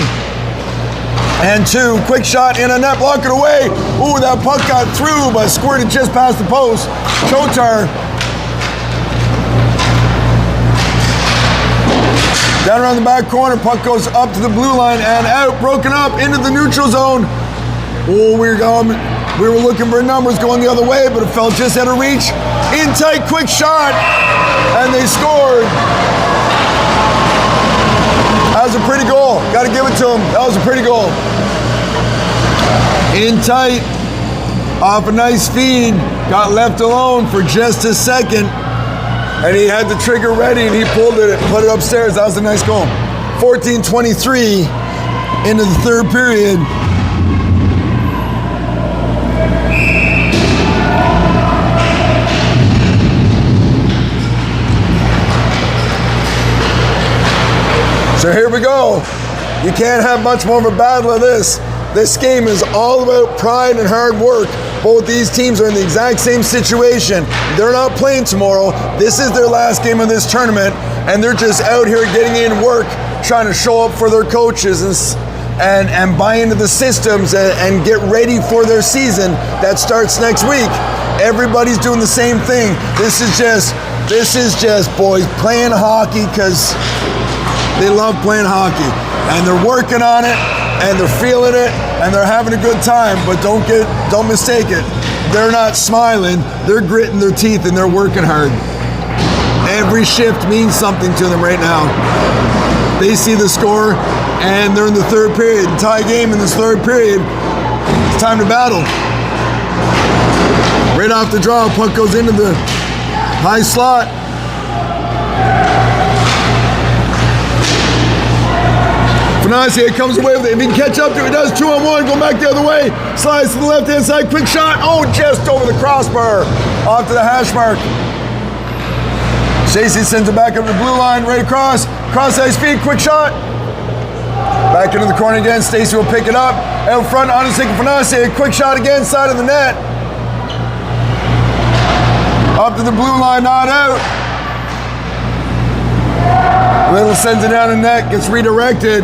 And 2. Quick shot in a net, block it away. Ooh, that puck got through, but squirted just past the post. Chotar. Down around the back corner, puck goes up to the blue line and out, broken up into the neutral zone. Oh, we were looking for numbers going the other way, but it fell just out of reach. In tight, quick shot, and they scored. That was a pretty goal. Got to give it to them. That was a pretty goal. In tight, off a nice feed, got left alone for just a second. And he had the trigger ready, and he pulled it and put it upstairs. That was a nice goal. 14:23 into the third period. So here we go. You can't have much more of a battle of this. This game is all about pride and hard work. Both these teams are in the exact same situation. They're not playing tomorrow. This is their last game of this tournament, and they're just out here getting in work, trying to show up for their coaches and buy into the systems and get ready for their season that starts next week. Everybody's doing the same thing. This is just boys playing hockey because they love playing hockey, and they're working on it, and they're feeling it, and they're having a good time. But don't mistake it. They're not smiling. They're gritting their teeth and they're working hard. Every shift means something to them right now. They see the score, and they're in the third period. Tie game in this third period. It's time to battle. Right off the draw, puck goes into the high slot. Hannah-Seymour comes away with it. If he can catch up to it, he does. 2-on-1, go back the other way. Slides to the left-hand side, quick shot. Oh, just over the crossbar. Off to the hash mark. Stacey sends it back up to the blue line, right across. Cross-ice feed, quick shot. Back into the corner again. Stacey will pick it up. Out front, on his second for Hannah-Seymour. Quick shot again, side of the net. Up to the blue line, not out. Little sends it down the net, gets redirected.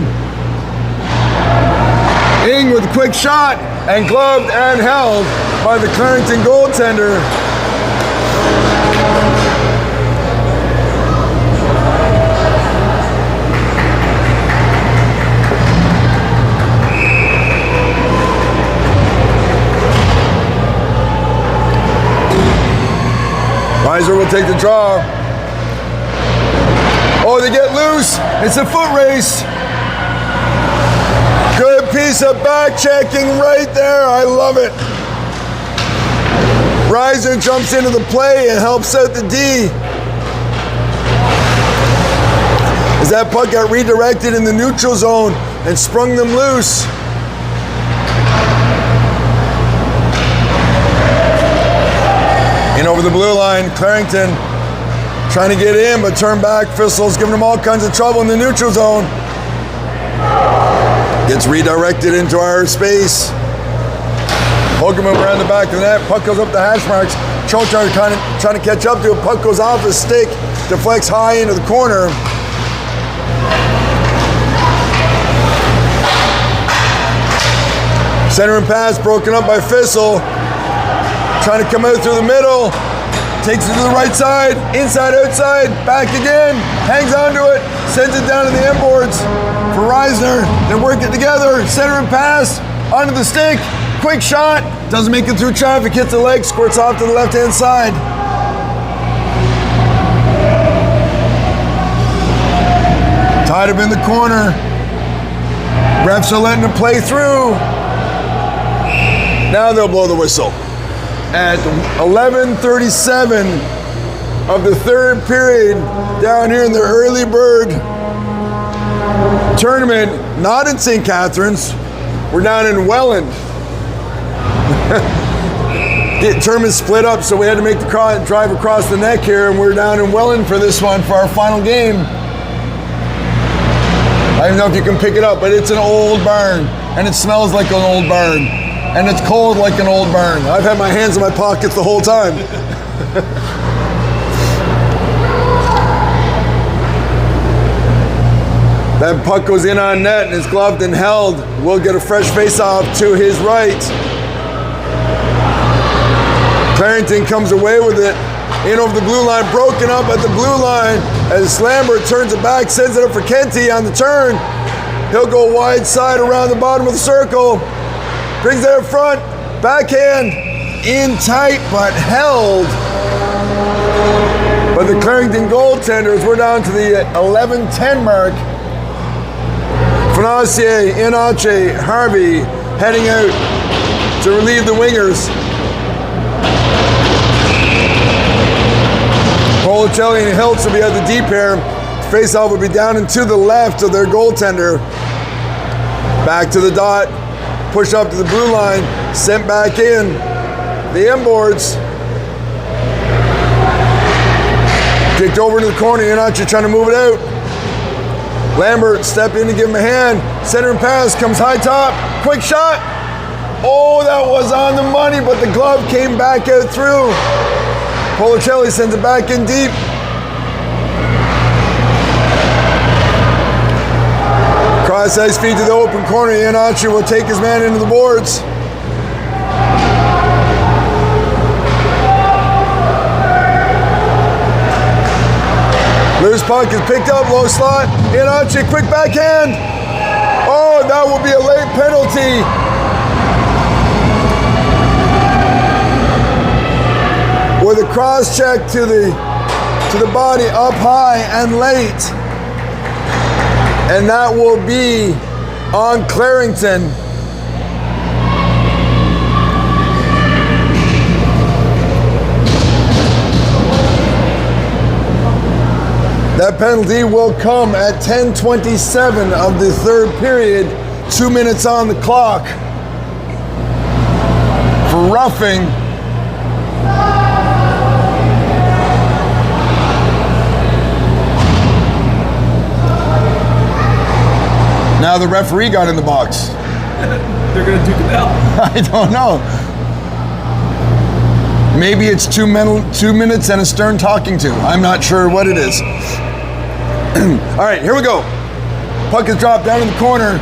Ing with a quick shot, and gloved and held by the Clarington goaltender. Reiser will take the draw. Oh, they get loose. It's a foot race. Good piece of back checking right there. I love it. Reiser jumps into the play and helps out the D. As that puck got redirected in the neutral zone and sprung them loose. In over the blue line, Clarington trying to get in, but turn back. Fissel's giving them all kinds of trouble in the neutral zone. Gets redirected into our space. Hogerman around the back of the net. Puck goes up the hash marks. Choctar kind of trying to catch up to it. Puck goes off his stick, deflects high into the corner. Center and pass broken up by Fissel. Trying to come out through the middle. Takes it to the right side. Inside, outside. Back again. Hangs onto it. Sends it down to the end boards for Reisner. They work it together. Center and pass. Onto the stick. Quick shot. Doesn't make it through traffic. Hits the leg. Squirts off to the left-hand side. Tied up in the corner. Refs are letting him play through. Now they'll blow the whistle. At 11:37 of the third period, down here in the early bird tournament, not in St. Catharines, we're down in Welland. The tournament split up, so we had to make the drive across the neck here, and we're down in Welland for this one, for our final game. I don't know if you can pick it up, but it's an old barn, and it smells like an old barn. And it's cold like an old barn. I've had my hands in my pockets the whole time. That puck goes in on net and is gloved and held. We'll get a fresh face-off to his right. Clarington comes away with it. In over the blue line, broken up at the blue line. As Lambert turns it back, sends it up for Kenty on the turn. He'll go wide side around the bottom of the circle. Brings it up front, backhand, in tight, but held. But the Clarington goaltenders, we're down to the 11:10 mark. Fonacier, Inache, Harvey heading out to relieve the wingers. Policelli and Hiltz will be at the D pair. Faceoff will be down and to the left of their goaltender. Back to the dot. Push up to the blue line, sent back in. The inboards. Kicked over to the corner, you're not trying to move it out. Lambert step in to give him a hand. Center and pass, comes high top. Quick shot. Oh, that was on the money, but the glove came back out through. Policelli sends it back in deep. Cross ice feed to the open corner. Iannacci will take his man into the boards. Loose puck is picked up, low slot. Iannacci, quick backhand. Oh, that will be a late penalty. With a cross check to the body, up high and late. And that will be on Clarington. That penalty will come at 10:27 of the third period, 2 minutes on the clock. For roughing. Now the referee got in the box. They're going to duke it out. I don't know. Maybe it's 2 minutes and a stern talking to. I'm not sure what it is. All right, here we go. Puck is dropped down in the corner.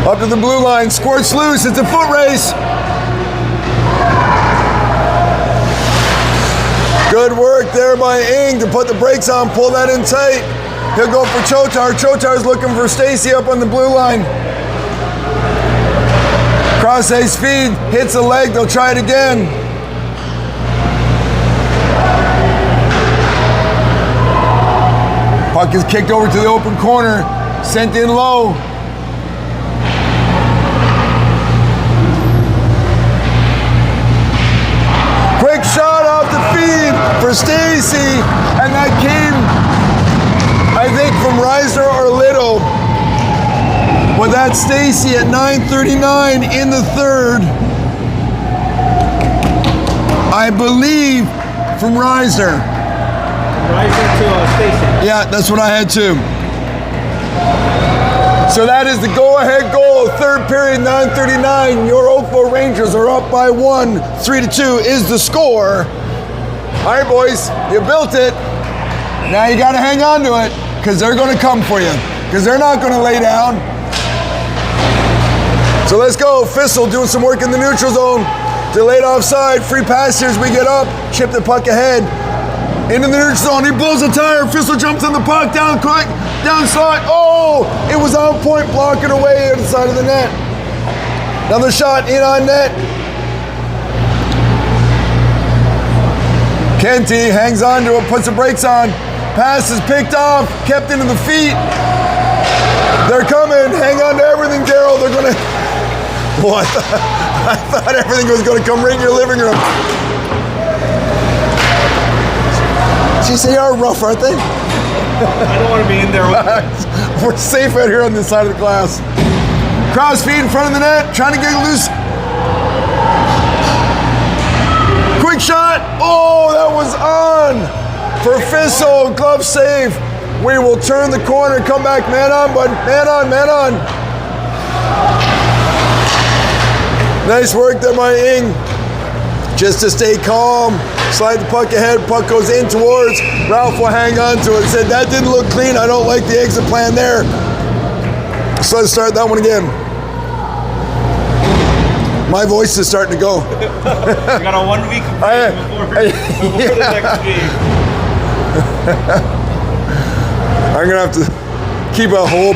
Up to the blue line, squirts loose. It's a foot race. Good work there by Ing to put the brakes on, pull that in tight. He'll go for Chotar. Chotar's looking for Stacy up on the blue line. Cross ice feed, hits a leg, they'll try it again. Puck is kicked over to the open corner, sent in low. Quick shot off the feed for Stacy, and that came, I think, from Reisner or Little. With that Stacy at 9:39 in the third. I believe from Reisner. Reisner to Stacy. Yeah, that's what I had too. So that is the go-ahead goal, third period, 9:39. Your Oakville Rangers are up by 1, 3-2 is the score. All right, boys, you built it. Now you got to hang on to it, because they're going to come for you, because they're not going to lay down. So let's go. Fissel doing some work in the neutral zone. Delayed offside. Free pass here as we get up. Chip the puck ahead. Into the neutral zone. He blows a tire. Fissel jumps on the puck. Down quick. Down slide. Oh! It was on point. Blocking away inside of the net. Another shot in on net. Kenty hangs on to it. Puts the brakes on. Pass is picked off. Kept into the feet. They're coming. Hang on to everything, Daryl. They're going to... Boy, I thought everything was going to come right in your living room. Geez, they are rough, aren't they? I don't want to be in there with them. We're safe out here on this side of the glass. Cross feed in front of the net, trying to get loose. Quick shot. Oh, that was on for Fissel. Glove save. We will turn the corner, come back, man on, bud. Man on, man on. Nice work there by Ing. Just to stay calm. Slide the puck ahead. Puck goes in towards. Ralph will hang on to it. Said, that didn't look clean. I don't like the exit plan there. So let's start that one again. My voice is starting to go. We got a 1 week before the next game. I'm going to have to keep a whole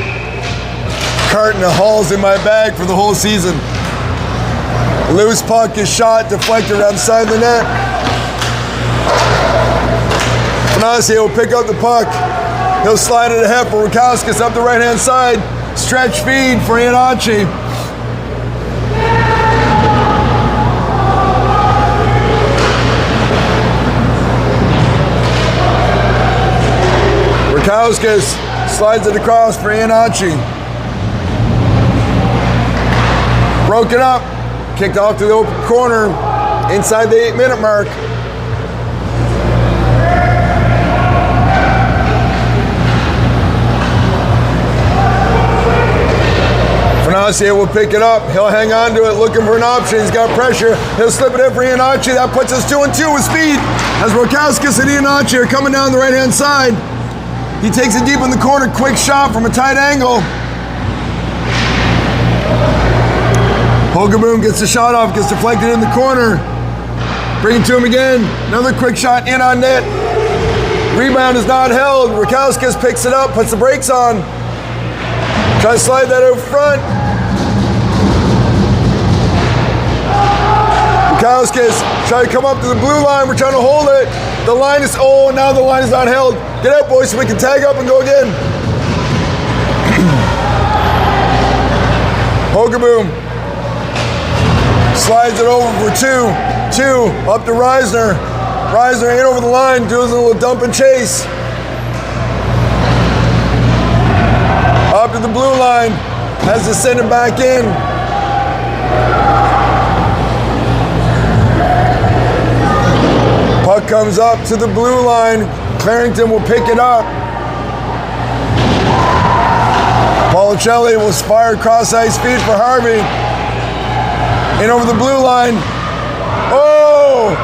carton of Halls in my bag for the whole season. Loose puck is shot, deflected outside the net. Hannah-Seymour will pick up the puck. He'll slide it ahead for Rukowskis up the right-hand side. Stretch feed for Iannacci. Rukowskis slides it across for Iannacci. Broken up. Kicked off to the open corner inside the 8-minute mark. Hannah-Seymour will pick it up. He'll hang on to it, looking for an option. He's got pressure. He'll slip it in for Iannacci. That puts us 2-2 with speed. As Rukowskis and Iannacci are coming down the right-hand side. He takes it deep in the corner. Quick shot from a tight angle. Hogaboom gets the shot off, gets deflected in the corner. Bring it to him again. Another quick shot in on net. Rebound is not held. Rukowskis picks it up, puts the brakes on. Try to slide that out front. Rukowskis try to come up to the blue line. We're trying to hold it. The line is, oh, now the line is not held. Get out, boys, so we can tag up and go again. Hogaboom slides it over for 2 up to Reisner. Reisner ain't over the line, does a little dump and chase. Up to the blue line, has to send it back in. Puck comes up to the blue line. Clarington will pick it up. Policelli will fire cross ice feed for Harvey. In over the blue line. Oh!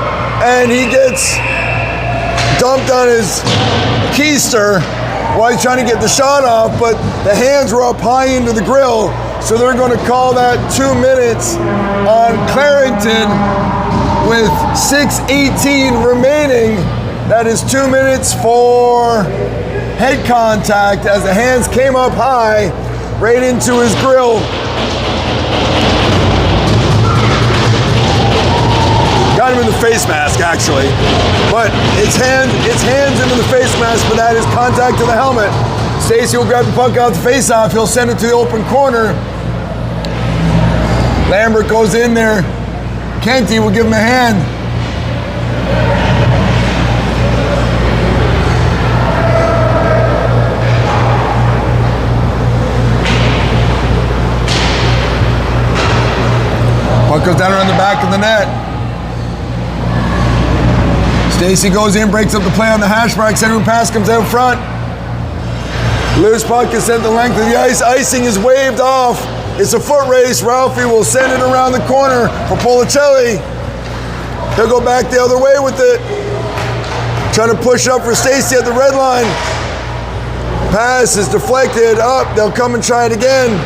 And he gets dumped on his keister while he's trying to get the shot off, but the hands were up high into the grill, so they're going to call that 2 minutes on Clarington with 6:18 remaining That is 2 minutes for head contact as the hands came up high right into his grill. Got him in the face mask, actually. But it's hands into the face mask, but that is contact to the helmet. Stacy will grab the puck out the face-off. He'll send it to the open corner. Lambert goes in there. Kenty will give him a hand. Puck goes down around the back of the net. Stacy goes in, breaks up the play on the hash mark. Center pass comes out front. Loose puck is sent the length of the ice. Icing is waved off. It's a foot race. Ralphie will send it around the corner for Policelli. He'll go back the other way with it. Trying to push up for Stacy at the red line. Pass is deflected up. They'll come and try it again.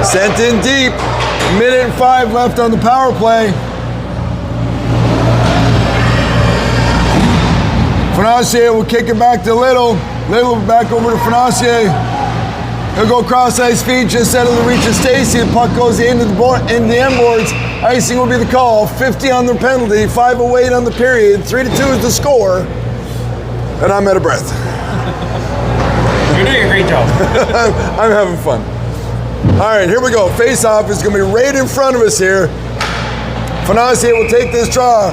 Sent in deep. 1:05 left on the power play. Fonacier will kick it back to Little. Little back over to Fonacier. He'll go cross ice feed just out of the reach of Stacy. The puck goes into the end boards. Icing will be the call. 50 on the penalty. 5:08 on the period. 3-2 is the score. And I'm out of breath. You're doing a great job. I'm having fun. All right, here we go. Face-off is going to be right in front of us here. Fonacier will take this draw.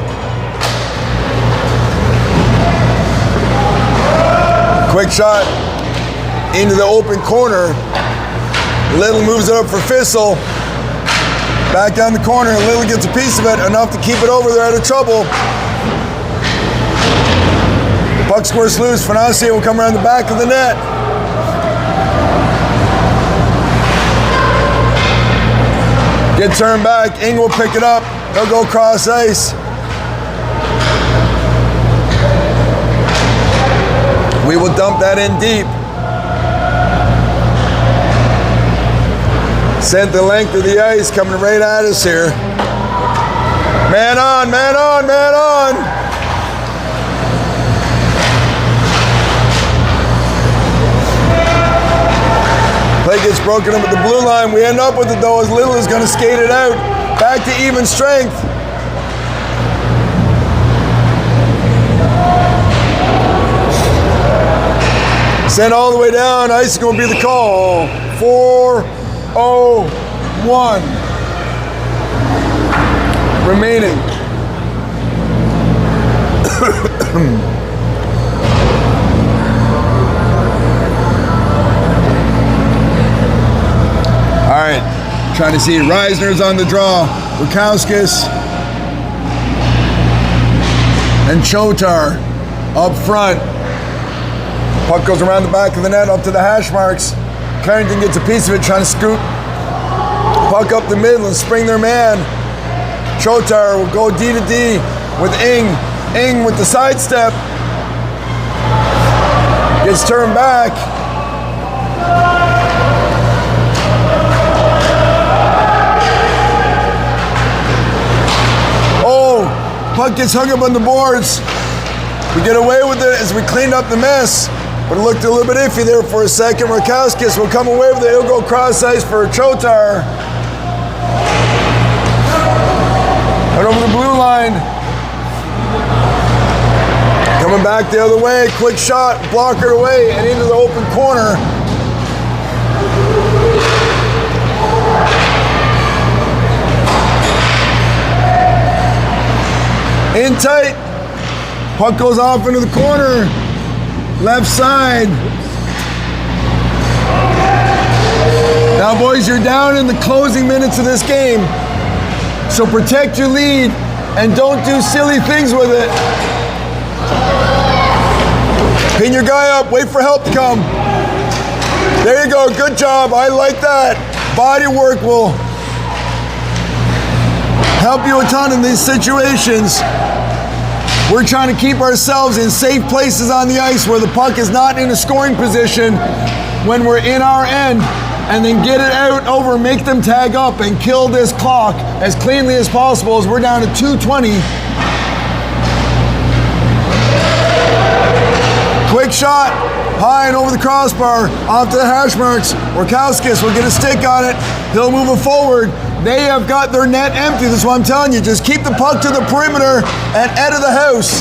Quick shot into the open corner. Little moves it up for Fissel. Back down the corner. Little gets a piece of it, enough to keep it over. They're out of trouble. Puck squirts loose. Fonacier will come around the back of the net. Get turned back. Ing will pick it up. He'll go cross ice. We will dump that in deep. Sent the length of the ice, coming right at us here. Man on, man on, man on. Play gets broken up at the blue line. We end up with it though as Little is going to skate it out. Back to even strength. Sent all the way down. Icing will be the call. 4:01 remaining. All right, trying to see Reisner's on the draw. Rukowskis and Chotar up front. Puck goes around the back of the net up to the hash marks. Clarington gets a piece of it, trying to scoop puck up the middle and spring their man. Chotar will go D to D with Ing. Ing with the sidestep. Gets turned back. Oh, puck gets hung up on the boards. We get away with it as we cleaned up the mess. But it looked a little bit iffy there for a second. Rukowskis will come away with it. He'll go cross ice for Chotar. Right over the blue line. Coming back the other way. Quick shot. Blocker away and into the open corner. In tight. Puck goes off into the corner. Left side. Now, boys, you're down in the closing minutes of this game. So protect your lead and don't do silly things with it. Pin your guy up. Wait for help to come. There you go. Good job. I like that. Body work will help you a ton in these situations. We're trying to keep ourselves in safe places on the ice where the puck is not in a scoring position when we're in our end, and then get it out over, make them tag up and kill this clock as cleanly as possible as we're down to 2:20. shot, high and over the crossbar, off to the hash marks. Orkauskas will get a stick on it. He'll move it forward. They have got their net empty. That's what I'm telling you. Just keep the puck to the perimeter and out of the house.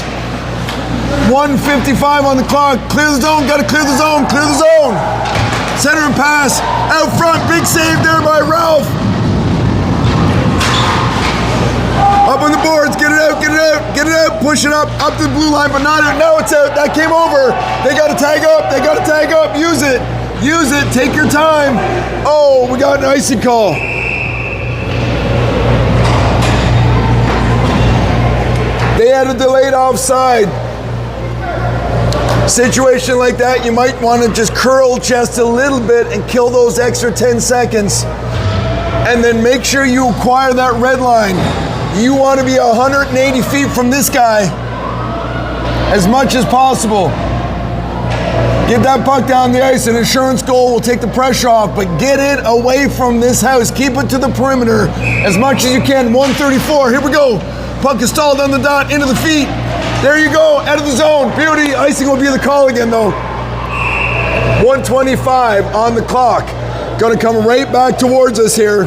1:55 on the clock. Clear the zone. Got to clear the zone. Clear the zone. Center and pass. Out front. Big save there by Ralph. Up on the boards. Get it out. Get it out. Get it out. Push it up. Up to the blue line, but not out. Now it's out. That came over. They got to tag up. They got to tag up. Use it. Use it. Take your time. Oh, we got an icing call. They had a delayed offside. Situation like that, you might want to just curl just a little bit and kill those extra 10 seconds. And then make sure you acquire that red line. You want to be 180 feet from this guy as much as possible. Get that puck down the ice. An insurance goal will take the pressure off, but get it away from this house. Keep it to the perimeter as much as you can. 134, here we go. Puck is stalled on the dot, into the feet. There you go, out of the zone. Beauty. Icing will be the call again, though. 1:25 on the clock. Going to come right back towards us here.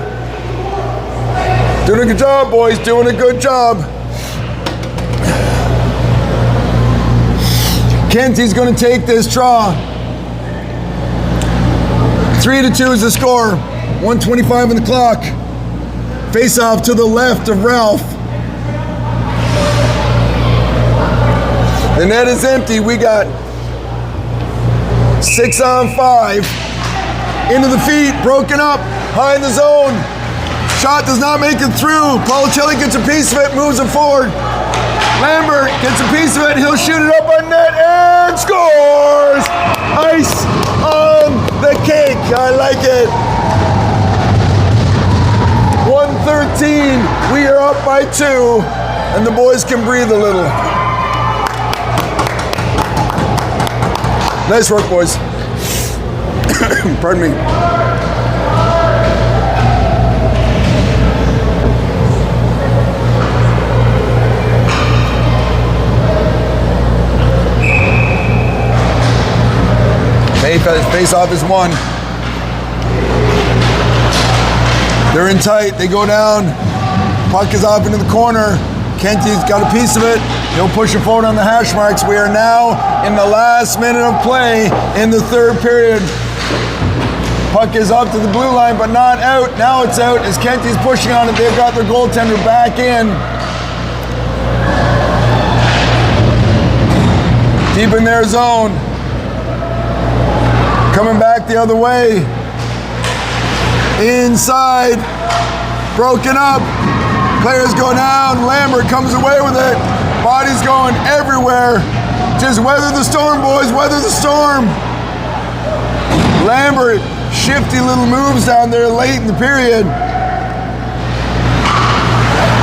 Doing a good job, boys. Doing a good job. Kenty's going to take this draw. 3-2 is the score. 1:25 on the clock. Face off to the left of Ralph. The net is empty. We got 6-on-5. Into the feet, broken up, high in the zone. Shot does not make it through. Policelli gets a piece of it, moves it forward. Lambert gets a piece of it. He'll shoot it up on net and scores! Ice on the cake. I like it. 1:13. We are up by 2, and the boys can breathe a little. Nice work, boys. Pardon me. Face-off is won. They're in tight. They go down. Puck is off into the corner. Kenty's got a piece of it. He'll push it forward on the hash marks. We are now in the last minute of play in the third period. Puck is up to the blue line, but not out. Now it's out as Kenty's pushing on it. They've got their goaltender back in. Deep in their zone. Coming back the other way. Inside. Broken up. Players go down. Lambert comes away with it. Bodies going everywhere. Just weather the storm, boys. Weather the storm. Lambert, shifty little moves down there late in the period.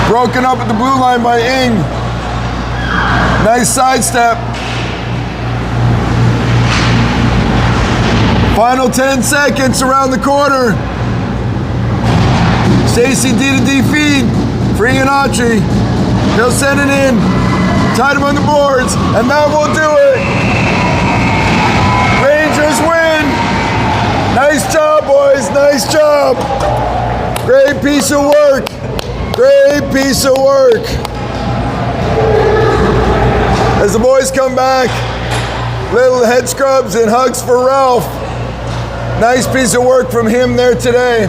Broken up at the blue line by Ing. Nice sidestep. Final 10 seconds around the corner. Stacy D-to-D feed. Free Iannacci. He'll send it in. Tied him on the boards. And that will do it. Rangers win. Nice job, boys. Nice job. Great piece of work. Great piece of work. As the boys come back, little head scrubs and hugs for Ralph. Nice piece of work from him there today.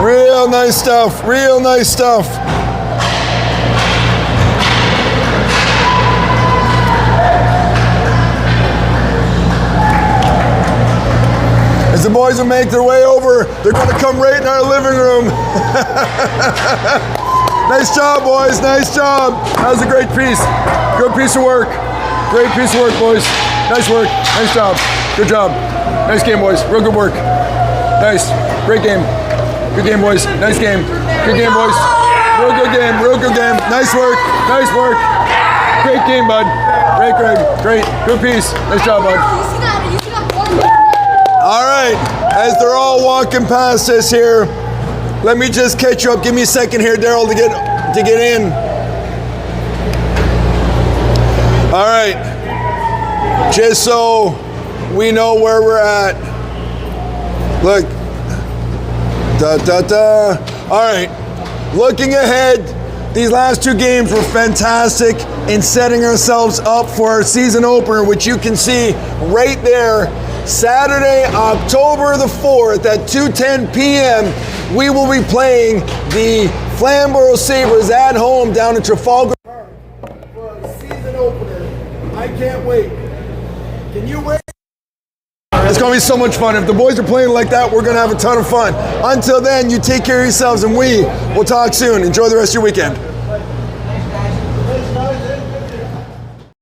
Real nice stuff. Real nice stuff. As the boys will make their way over, they're going to come right in our living room. Nice job, boys. Nice job. That was a great piece. Good piece of work. Great piece of work, boys. Nice work. Nice job. Good job. Nice game, boys. Real good work. Nice. Great game. Good game, boys. Nice game. Good game, boys. Real good game. Real good game. Nice work. Nice work. Great game, bud. Great, Greg. Great. Good piece. Nice job, bud. All right. As they're all walking past us here, let me just catch you up. Give me a second here, Daryl, to get in. just so we know where we're at. Look. All right. Looking ahead, these last 2 games were fantastic in setting ourselves up for our season opener, which you can see right there. Saturday, October the 4th at 2:10 p.m., we will be playing the Flamborough Sabres at home down in Trafalgar Park for our season opener. I can't wait. Can you wait? It's going to be so much fun. If the boys are playing like that, we're going to have a ton of fun. Until then, you take care of yourselves, and we will talk soon. Enjoy the rest of your weekend.